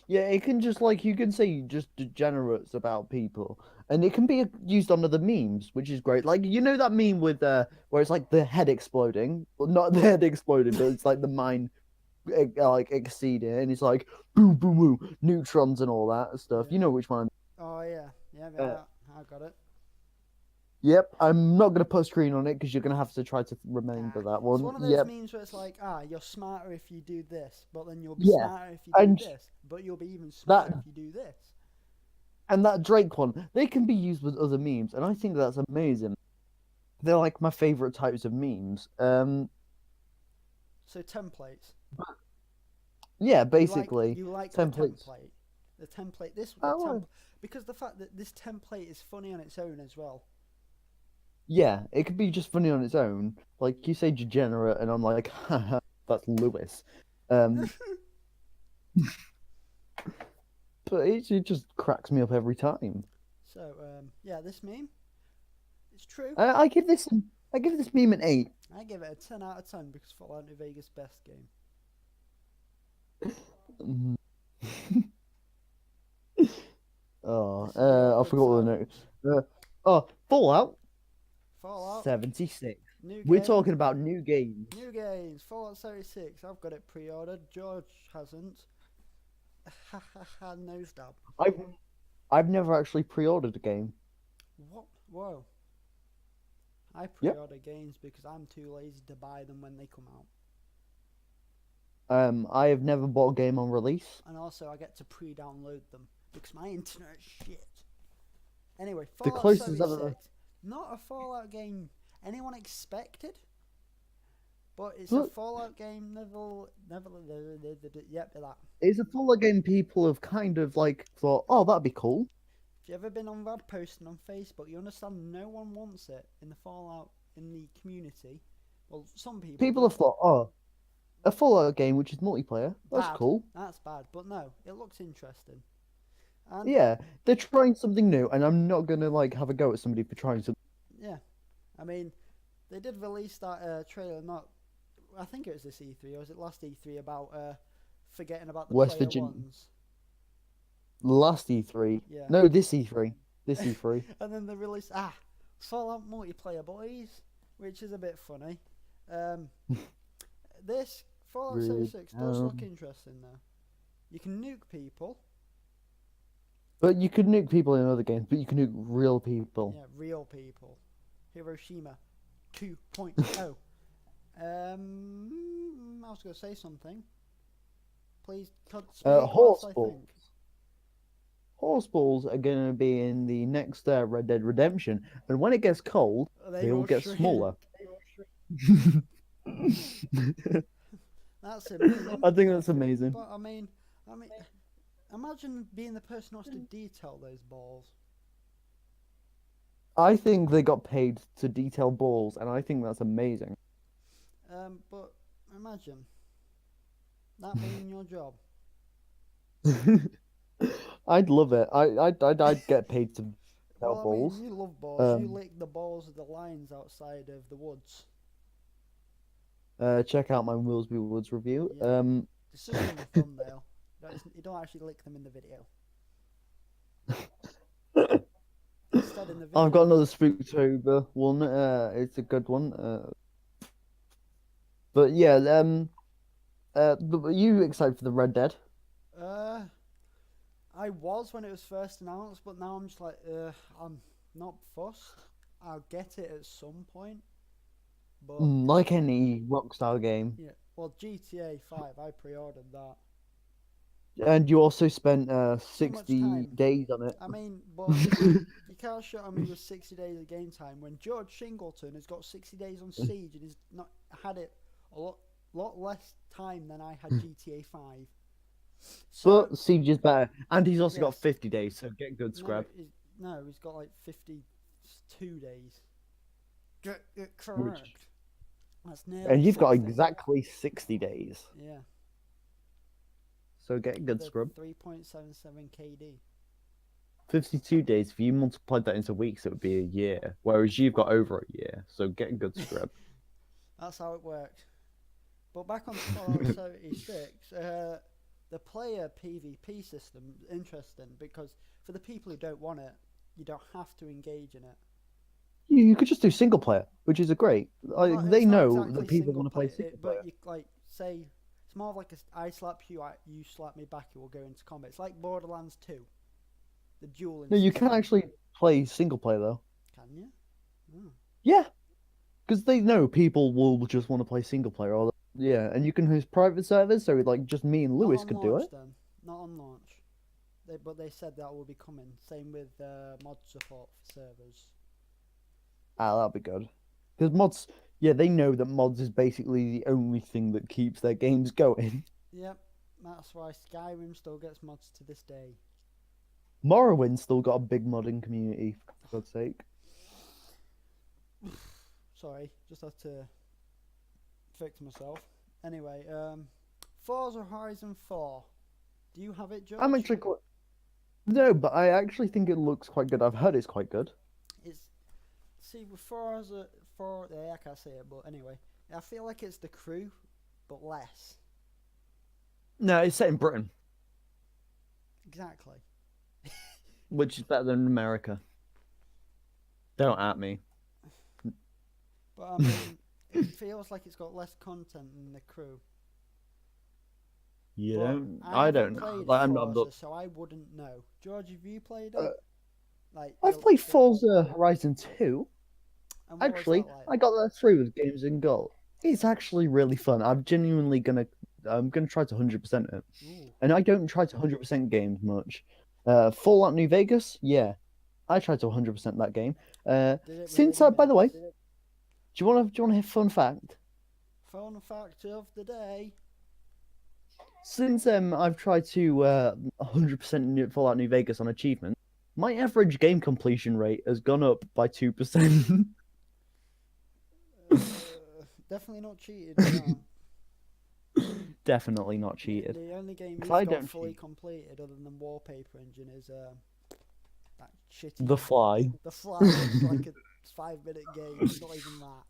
[SPEAKER 1] Yeah, it can just like you can say just degenerates about people, and it can be used on other memes, which is great. Like you know that meme with where it's like the head exploding, well, not the head exploding, but it's like the mind like exceeding, and it's like boom, boom, boom, neutrons and all that stuff.
[SPEAKER 2] Yeah.
[SPEAKER 1] You know which one?
[SPEAKER 2] Oh yeah, yeah,
[SPEAKER 1] Uh,
[SPEAKER 2] I got it.
[SPEAKER 1] yep, I'm not gonna put screen on it because you're gonna have to try to
[SPEAKER 2] Ah,
[SPEAKER 1] remember that
[SPEAKER 2] it's
[SPEAKER 1] one.
[SPEAKER 2] one of those
[SPEAKER 1] Yep,
[SPEAKER 2] memes where it's like, you're smarter if you do this, but then you'll be
[SPEAKER 1] yeah,
[SPEAKER 2] smarter if you do
[SPEAKER 1] and
[SPEAKER 2] this, but you'll be even
[SPEAKER 1] that
[SPEAKER 2] smarter if you do this.
[SPEAKER 1] and that Drake one, they can be used with other memes, and I think that's amazing. They're like my favorite types of memes.
[SPEAKER 2] So templates.
[SPEAKER 1] Yeah,
[SPEAKER 2] You like
[SPEAKER 1] basically
[SPEAKER 2] you like the
[SPEAKER 1] templates.
[SPEAKER 2] template. The template this the
[SPEAKER 1] Oh,
[SPEAKER 2] temp because the fact that this template is funny on its own as well.
[SPEAKER 1] yeah, it could be just funny on its own. Like you say degenerate, and I'm like, haha, that's Lewis. Um, but it just cracks me up every time.
[SPEAKER 2] So yeah, this meme, it's true.
[SPEAKER 1] I give this I give this meme an 8.
[SPEAKER 2] I give it a 10 out of 10 because Fallout New Vegas best game.
[SPEAKER 1] Mm. Oh,
[SPEAKER 2] This is the
[SPEAKER 1] I
[SPEAKER 2] awkward
[SPEAKER 1] forgot what the
[SPEAKER 2] silence.
[SPEAKER 1] note. Oh, Fallout
[SPEAKER 2] Fallout
[SPEAKER 1] 76.
[SPEAKER 2] new
[SPEAKER 1] We're
[SPEAKER 2] game,
[SPEAKER 1] talking about new games.
[SPEAKER 2] new games. Fallout 76. I've got it pre-ordered. George hasn't. Ha ha ha. Nose dab.
[SPEAKER 1] I've I've never actually pre-ordered a game.
[SPEAKER 2] What? Whoa. I
[SPEAKER 1] Yep.
[SPEAKER 2] pre-order games because I'm too lazy to buy them when they come out.
[SPEAKER 1] I have never bought a game on release.
[SPEAKER 2] And also, I get to pre-download them because my internet's shit. Anyway,
[SPEAKER 1] The
[SPEAKER 2] Fallout
[SPEAKER 1] closest I've ever
[SPEAKER 2] 76. Not a Fallout game anyone expected, but it's a
[SPEAKER 1] Look,
[SPEAKER 2] Fallout game. Yep, that.
[SPEAKER 1] it's a Fallout game people have kind of like thought, oh, that'd be cool.
[SPEAKER 2] If you ever been on Rad posting on Facebook, you understand no one wants it in the Fallout in the community. Well, some people
[SPEAKER 1] People
[SPEAKER 2] do.
[SPEAKER 1] have thought, oh, a Fallout game which is multiplayer, that's
[SPEAKER 2] Bad.
[SPEAKER 1] cool.
[SPEAKER 2] That's bad, but no, it looks interesting. And
[SPEAKER 1] Yeah, they're trying something new, and I'm not gonna like have a go at somebody for trying something.
[SPEAKER 2] yeah, I mean, they did release that trailer. Not, I think it was this E3 or was it last E3 about forgetting about the
[SPEAKER 1] West
[SPEAKER 2] player
[SPEAKER 1] Virginia,
[SPEAKER 2] ones.
[SPEAKER 1] last E3.
[SPEAKER 2] Yeah.
[SPEAKER 1] No, this E3. This E3.
[SPEAKER 2] And then they released Fallout multiplayer boys, which is a bit funny. This Fallout
[SPEAKER 1] Rude.
[SPEAKER 2] 76 does look interesting though. You can nuke people.
[SPEAKER 1] But you could nuke people in other games, but you can nuke real people.
[SPEAKER 2] Yeah, real people. Hiroshima 2.0. I was going to say something. Please speak whilst I
[SPEAKER 1] Horseballs.
[SPEAKER 2] think.
[SPEAKER 1] Horseballs are going to be in the next Red Dead Redemption, and when it gets cold, they will get
[SPEAKER 2] shrink.
[SPEAKER 1] smaller.
[SPEAKER 2] That's amazing.
[SPEAKER 1] I think that's amazing.
[SPEAKER 2] But I mean, imagine being the person who has to detail those balls.
[SPEAKER 1] I think they got paid to detail balls, and I think that's amazing.
[SPEAKER 2] But imagine that being your job.
[SPEAKER 1] I'd love it. I'd get paid to tell
[SPEAKER 2] Well, I
[SPEAKER 1] balls.
[SPEAKER 2] mean, you love balls. You
[SPEAKER 1] Um,
[SPEAKER 2] lick the balls of the lions outside of the woods.
[SPEAKER 1] check out my Willsby Woods review.
[SPEAKER 2] Yeah. It's just on the thumbnail. You don't actually lick them in the video. Instead, in the video,
[SPEAKER 1] I've got another Spooktober one. It's a good one. But yeah, Are you excited for the Red Dead?
[SPEAKER 2] Uh, I was when it was first announced, but now I'm just like, I'm not fussed. I'll get it at some point, but
[SPEAKER 1] Like any Rockstar game.
[SPEAKER 2] yeah. Well, GTA 5, I pre-ordered that.
[SPEAKER 1] And you also spent
[SPEAKER 2] Too much
[SPEAKER 1] 60
[SPEAKER 2] time.
[SPEAKER 1] days on
[SPEAKER 2] I mean, but
[SPEAKER 1] it.
[SPEAKER 2] you can't shut on me with 60 days of game time when George Singleton has got 60 days on Siege and he's not had it a lot less time than I had GTA 5. So
[SPEAKER 1] But Siege is better. And he's also got
[SPEAKER 2] yes,
[SPEAKER 1] 50 days, so get good
[SPEAKER 2] no,
[SPEAKER 1] scrub.
[SPEAKER 2] no, he's got like 52 days. Get it
[SPEAKER 1] Which
[SPEAKER 2] correct. That's nearly
[SPEAKER 1] and you've got
[SPEAKER 2] 60.
[SPEAKER 1] exactly 60 days.
[SPEAKER 2] Yeah,
[SPEAKER 1] So get good
[SPEAKER 2] the
[SPEAKER 1] scrub.
[SPEAKER 2] 3.77 KD.
[SPEAKER 1] 52 days, if you multiplied that into weeks, it would be a year. Whereas you've got over a year. So get good scrub.
[SPEAKER 2] That's how it worked. But back on Fallout 76, the player PvP system is interesting because for the people who don't want it, you don't have to engage in it.
[SPEAKER 1] You could just do single player, which is a great.
[SPEAKER 2] Well, not
[SPEAKER 1] They
[SPEAKER 2] it's not
[SPEAKER 1] know
[SPEAKER 2] exactly
[SPEAKER 1] that people
[SPEAKER 2] single
[SPEAKER 1] want to play
[SPEAKER 2] player,
[SPEAKER 1] single
[SPEAKER 2] but
[SPEAKER 1] player.
[SPEAKER 2] you like say it's more of like I slap you, you slap me back, it will go into combat. It's like Borderlands 2, the dueling
[SPEAKER 1] No, you can
[SPEAKER 2] system.
[SPEAKER 1] actually play single player though.
[SPEAKER 2] Can you? Oh.
[SPEAKER 1] Yeah, because they know people will just want to play single player. Or yeah, and you can host private servers, so like just me and
[SPEAKER 2] Not
[SPEAKER 1] Lewis
[SPEAKER 2] on
[SPEAKER 1] could do
[SPEAKER 2] launch
[SPEAKER 1] it.
[SPEAKER 2] then. Not on launch. But they said that will be coming. Same with mod support for servers.
[SPEAKER 1] Ah, that'd be good. Because mods, yeah, they know that mods is basically the only thing that keeps their games going.
[SPEAKER 2] Yep, that's why Skyrim still gets mods to this day.
[SPEAKER 1] Morrowind's still got a big modding community, for God's sake.
[SPEAKER 2] Sorry, just had to fix myself. Anyway, Forza Horizon 4. Do you have it,
[SPEAKER 1] I'm
[SPEAKER 2] George?
[SPEAKER 1] actually quite no, but I actually think it looks quite good. I've heard it's quite good.
[SPEAKER 2] It's see with Forza 4. Yeah, I can't say it, but anyway, I feel like it's the crew, but less.
[SPEAKER 1] No, it's set in Britain,
[SPEAKER 2] Exactly.
[SPEAKER 1] which is better than America. Don't at me.
[SPEAKER 2] But I mean, it feels like it's got less content than the crew.
[SPEAKER 1] You
[SPEAKER 2] But
[SPEAKER 1] don't.
[SPEAKER 2] I
[SPEAKER 1] I
[SPEAKER 2] haven't
[SPEAKER 1] don't know.
[SPEAKER 2] played
[SPEAKER 1] Like, I'm
[SPEAKER 2] Forza,
[SPEAKER 1] not.
[SPEAKER 2] so I wouldn't know. George, have you played
[SPEAKER 1] Uh,
[SPEAKER 2] it? Like
[SPEAKER 1] I've played Forza Horizon 2.
[SPEAKER 2] and what was that
[SPEAKER 1] Actually,
[SPEAKER 2] like?
[SPEAKER 1] I got that through with Games in Gold. It's actually really fun. I'm gonna try to 100% it.
[SPEAKER 2] Ooh,
[SPEAKER 1] And I don't try to 100% games much. Fallout New Vegas, yeah. I tried to 100% that game.
[SPEAKER 2] did it within
[SPEAKER 1] Since
[SPEAKER 2] a
[SPEAKER 1] by the
[SPEAKER 2] minute?
[SPEAKER 1] way, do you want to hear a fun fact?
[SPEAKER 2] Fun fact of the day.
[SPEAKER 1] Since I've tried to 100% Fallout New Vegas on achievement, my average game completion rate has gone up by 2%.
[SPEAKER 2] Definitely not cheated with that.
[SPEAKER 1] Definitely not cheated.
[SPEAKER 2] The only game
[SPEAKER 1] 'Cause
[SPEAKER 2] you've
[SPEAKER 1] I
[SPEAKER 2] got
[SPEAKER 1] don't
[SPEAKER 2] fully
[SPEAKER 1] cheat.
[SPEAKER 2] completed other than Wallpaper Engine is that
[SPEAKER 1] The
[SPEAKER 2] shitty.
[SPEAKER 1] Fly.
[SPEAKER 2] The Fly, which is like a 5 minute game. It's not even that.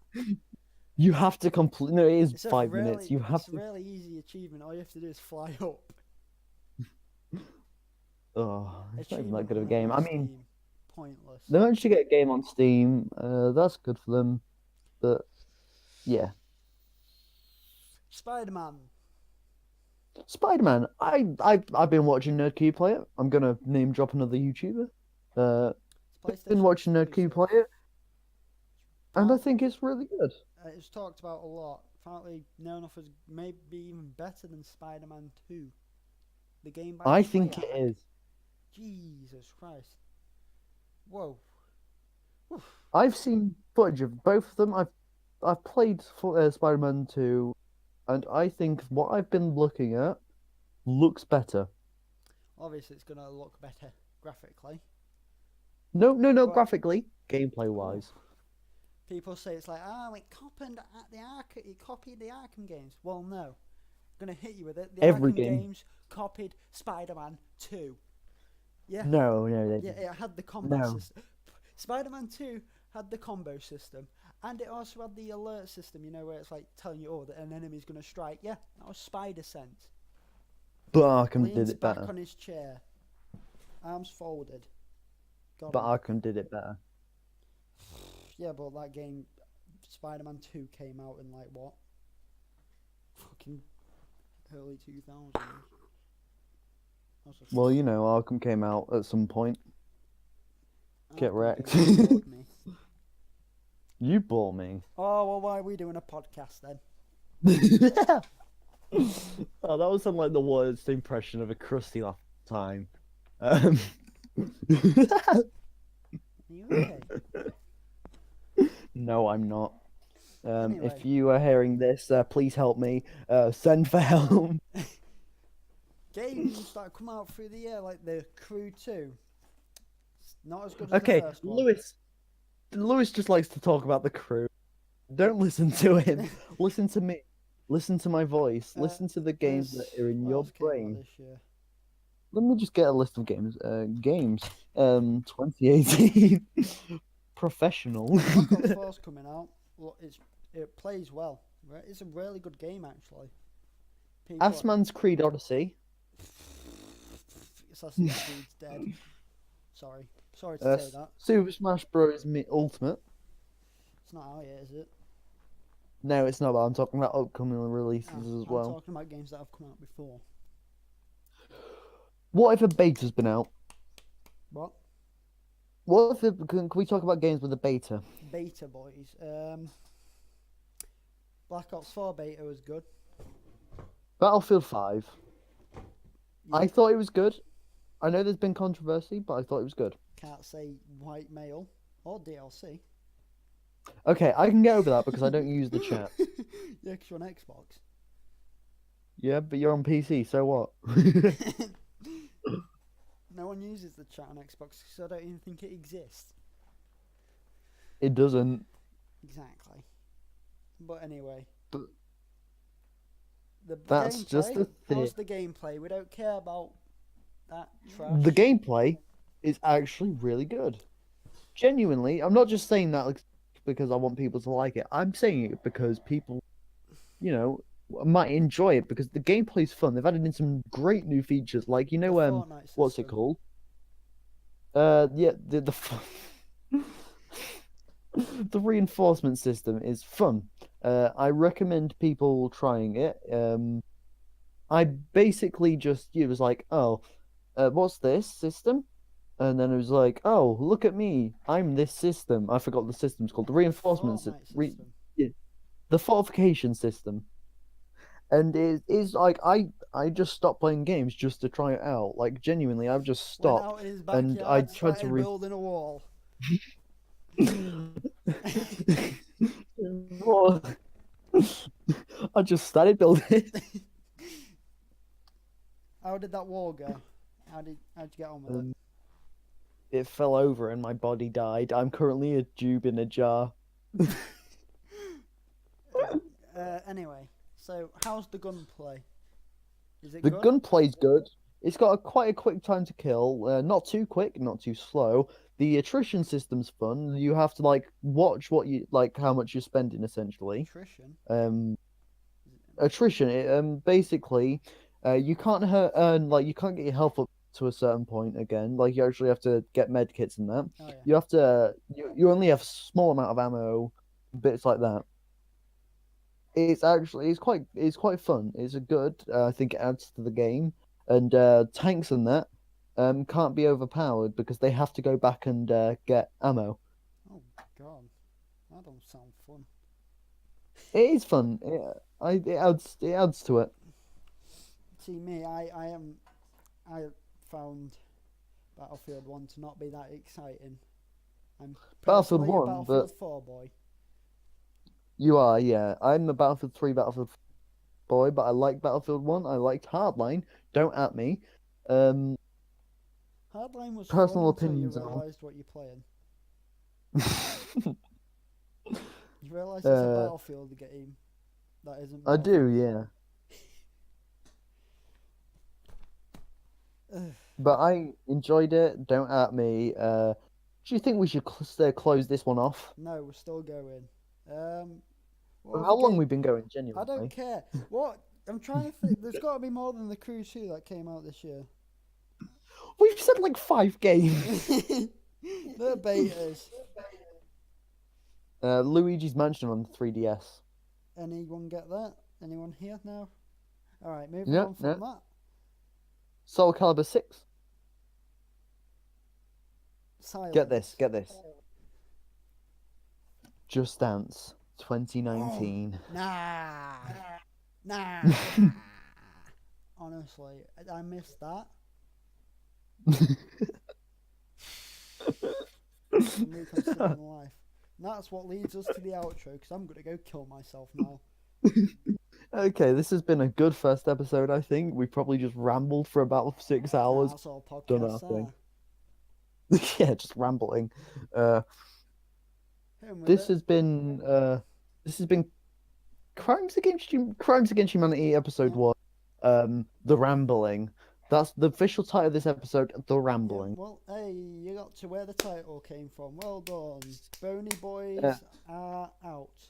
[SPEAKER 1] You have to complete. No, it is
[SPEAKER 2] It's a
[SPEAKER 1] 5 minutes.
[SPEAKER 2] really,
[SPEAKER 1] You have
[SPEAKER 2] it's a
[SPEAKER 1] to.
[SPEAKER 2] really easy achievement. All you have to do is fly up.
[SPEAKER 1] Oh, it's not even that
[SPEAKER 2] Achievement
[SPEAKER 1] good of a
[SPEAKER 2] hunting
[SPEAKER 1] game.
[SPEAKER 2] on
[SPEAKER 1] I mean,
[SPEAKER 2] Steam, pointless.
[SPEAKER 1] they managed to get a game on Steam. That's good for them. But yeah,
[SPEAKER 2] Spider-Man.
[SPEAKER 1] Spider-Man. I've been watching NerdCube play it. I'm gonna name drop another YouTuber. Uh,
[SPEAKER 2] It's
[SPEAKER 1] been
[SPEAKER 2] PlayStation
[SPEAKER 1] watching NerdCube
[SPEAKER 2] exclusive.
[SPEAKER 1] play it, and I
[SPEAKER 2] Apparently,
[SPEAKER 1] think it's really good.
[SPEAKER 2] it's talked about a lot. Apparently, known off as maybe even better than Spider-Man 2, the game by
[SPEAKER 1] I think it
[SPEAKER 2] Treyarch.
[SPEAKER 1] is.
[SPEAKER 2] Jesus Christ! Whoa. Oof.
[SPEAKER 1] I've seen footage of both of them. I've played for Spider-Man 2, and I think what I've been looking at looks better.
[SPEAKER 2] Obviously, it's gonna look better graphically,
[SPEAKER 1] No, no, no,
[SPEAKER 2] but
[SPEAKER 1] graphically, gameplay
[SPEAKER 2] ooh,
[SPEAKER 1] wise.
[SPEAKER 2] people say it's like, oh, it copied the Arkham games. Well, no, I'm gonna hit you with it. The
[SPEAKER 1] Every
[SPEAKER 2] Arkham
[SPEAKER 1] game.
[SPEAKER 2] games copied Spider-Man 2. Yeah,
[SPEAKER 1] No, no, they
[SPEAKER 2] yeah,
[SPEAKER 1] didn't.
[SPEAKER 2] it had the combat
[SPEAKER 1] No.
[SPEAKER 2] system. Spider-Man 2 had the combo system, and it also had the alert system. You know where it's like telling you, oh, that an enemy's gonna strike. Yeah, that was Spider Sense.
[SPEAKER 1] But Arkham did
[SPEAKER 2] Leans
[SPEAKER 1] it
[SPEAKER 2] back
[SPEAKER 1] better.
[SPEAKER 2] on his chair, arms folded. Got
[SPEAKER 1] But
[SPEAKER 2] him.
[SPEAKER 1] Arkham did it better.
[SPEAKER 2] Yeah, but that game, Spider-Man 2 came out in like what? Fucking early 2000s.
[SPEAKER 1] Well, you know, Arkham came out at some point. Get wrecked.
[SPEAKER 2] Games bored me.
[SPEAKER 1] You bore me.
[SPEAKER 2] Oh, well, why are we doing a podcast then?
[SPEAKER 1] Oh, that was like the worst impression of a crusty last time. Um...
[SPEAKER 2] Are you okay?
[SPEAKER 1] No, I'm not.
[SPEAKER 2] Anyway.
[SPEAKER 1] If you are hearing this, please help me. Send for help.
[SPEAKER 2] Games that come out through the year, like the Crew 2. It's not as good as
[SPEAKER 1] Okay,
[SPEAKER 2] the first one.
[SPEAKER 1] Lewis just likes to talk about the Crew. Don't listen to him. Listen to me. Listen to my voice. Listen to the games that are in
[SPEAKER 2] what
[SPEAKER 1] your
[SPEAKER 2] else came out
[SPEAKER 1] brain.
[SPEAKER 2] this year?
[SPEAKER 1] Let me just get a list of games. Games. 2018. Professional.
[SPEAKER 2] Black Ops 4's coming out. Well, it plays well. It's a really good game, actually.
[SPEAKER 1] Assman's Creed Odyssey.
[SPEAKER 2] Assassin's Creed's dead. Sorry to say that.
[SPEAKER 1] Super Smash Bros. Ultimate.
[SPEAKER 2] It's not out yet, is it?
[SPEAKER 1] No, it's not. But I'm talking about upcoming releases as well.
[SPEAKER 2] I'm talking about games that have come out before.
[SPEAKER 1] What if a beta's been out?
[SPEAKER 2] What?
[SPEAKER 1] What if can we talk about games with a beta?
[SPEAKER 2] Beta, boys. Black Ops 4 beta was good.
[SPEAKER 1] Battlefield 5.
[SPEAKER 2] Yeah.
[SPEAKER 1] I thought it was good. I know there's been controversy, but I thought it was good.
[SPEAKER 2] Can't say white male or DLC.
[SPEAKER 1] Okay, I can get over that because I don't use the chat.
[SPEAKER 2] Yeah, because you're on Xbox.
[SPEAKER 1] Yeah, but you're on PC, so what?
[SPEAKER 2] No one uses the chat on Xbox, so I don't even think it exists.
[SPEAKER 1] It doesn't.
[SPEAKER 2] Exactly. But anyway.
[SPEAKER 1] But
[SPEAKER 2] the
[SPEAKER 1] that's
[SPEAKER 2] gameplay,
[SPEAKER 1] just the thing.
[SPEAKER 2] how's the gameplay? We don't care about that trash.
[SPEAKER 1] The gameplay is actually really good. Genuinely, I'm not just saying that because I want people to like it. I'm saying it because people, you know, might enjoy it because the gameplay's fun. They've added in some great new features, like what's it called? Yeah, the the reinforcement system is fun. I recommend people trying it. I basically just it was like, oh, what's this system? And then it was like, oh, look at me, I'm this system. I forgot the system's called. The reinforcement system. The fortification system. And it is like I just stopped playing games just to try it out. Like genuinely, I've just stopped.
[SPEAKER 2] Went out in his
[SPEAKER 1] and
[SPEAKER 2] backyard,
[SPEAKER 1] I tried to
[SPEAKER 2] building a wall.
[SPEAKER 1] What? I just started building.
[SPEAKER 2] How did that wall go? How'd you get on with it?
[SPEAKER 1] It fell over and my body died. I'm currently a tube in a jar.
[SPEAKER 2] Anyway, so how's the gunplay? Is it
[SPEAKER 1] The
[SPEAKER 2] good?
[SPEAKER 1] gunplay's good. It's got quite a quick time to kill. Not too quick, not too slow. The attrition system's fun. You have to watch what you how much you're spending essentially. Attrition. Basically, you can't you can't get your health up to a certain point again. Like you actually have to get med kits and that.
[SPEAKER 2] Oh, yeah.
[SPEAKER 1] You have to. You only have a small amount of ammo, bits like that. It's quite fun. It's a good. I think it adds to the game, and tanks and that can't be overpowered because they have to go back and get ammo.
[SPEAKER 2] Oh god, that don't sound fun.
[SPEAKER 1] It is fun. It adds to it.
[SPEAKER 2] See me, I found Battlefield 1 to not be that exciting. I'm
[SPEAKER 1] Battlefield
[SPEAKER 2] personally a
[SPEAKER 1] 1,
[SPEAKER 2] Battlefield
[SPEAKER 1] but
[SPEAKER 2] 4 boy.
[SPEAKER 1] You are, yeah. I'm a Battlefield 3, Battlefield boy, but I like Battlefield 1. I liked Hardline. Don't at me.
[SPEAKER 2] Hardline was
[SPEAKER 1] Personal
[SPEAKER 2] fun until you
[SPEAKER 1] opinions on.
[SPEAKER 2] realised what you're playing. You realise it's a Battlefield game that isn't.
[SPEAKER 1] I do, yeah. But I enjoyed it. Don't at me. Do you think we should close this one off?
[SPEAKER 2] No, we're still going.
[SPEAKER 1] How long we've been going, genuinely?
[SPEAKER 2] I don't care. What? I'm trying to think. There's got to be more than the Crew 2 that came out this year.
[SPEAKER 1] We've said like 5 games.
[SPEAKER 2] They're betas.
[SPEAKER 1] Luigi's Mansion on the 3DS.
[SPEAKER 2] Anyone get that? Anyone here now? All right, moving
[SPEAKER 1] Yeah,
[SPEAKER 2] on
[SPEAKER 1] yeah.
[SPEAKER 2] from that.
[SPEAKER 1] Soul Calibur 6. Get this,
[SPEAKER 2] Silence.
[SPEAKER 1] get this. Just Dance
[SPEAKER 2] Oh,
[SPEAKER 1] 2019.
[SPEAKER 2] nah, nah. Honestly, I missed that. I'm reconsidering life. And that's what leads us to the outro, because I'm gonna go kill myself now.
[SPEAKER 1] Okay, this has been a good first episode, I think. We probably just rambled for about 6 hours.
[SPEAKER 2] That's all
[SPEAKER 1] Done
[SPEAKER 2] podcasts
[SPEAKER 1] nothing.
[SPEAKER 2] are.
[SPEAKER 1] Yeah, just rambling. Uh,
[SPEAKER 2] Hit 'em with
[SPEAKER 1] this
[SPEAKER 2] it.
[SPEAKER 1] has been this has been Crimes Against Humanity episode
[SPEAKER 2] Yeah.
[SPEAKER 1] 1. The Rambling. That's the official title of this episode, The
[SPEAKER 2] Yeah,
[SPEAKER 1] Rambling.
[SPEAKER 2] well, hey, you got to where the title came from. Well done. Bony
[SPEAKER 1] Uh,
[SPEAKER 2] Boys are out.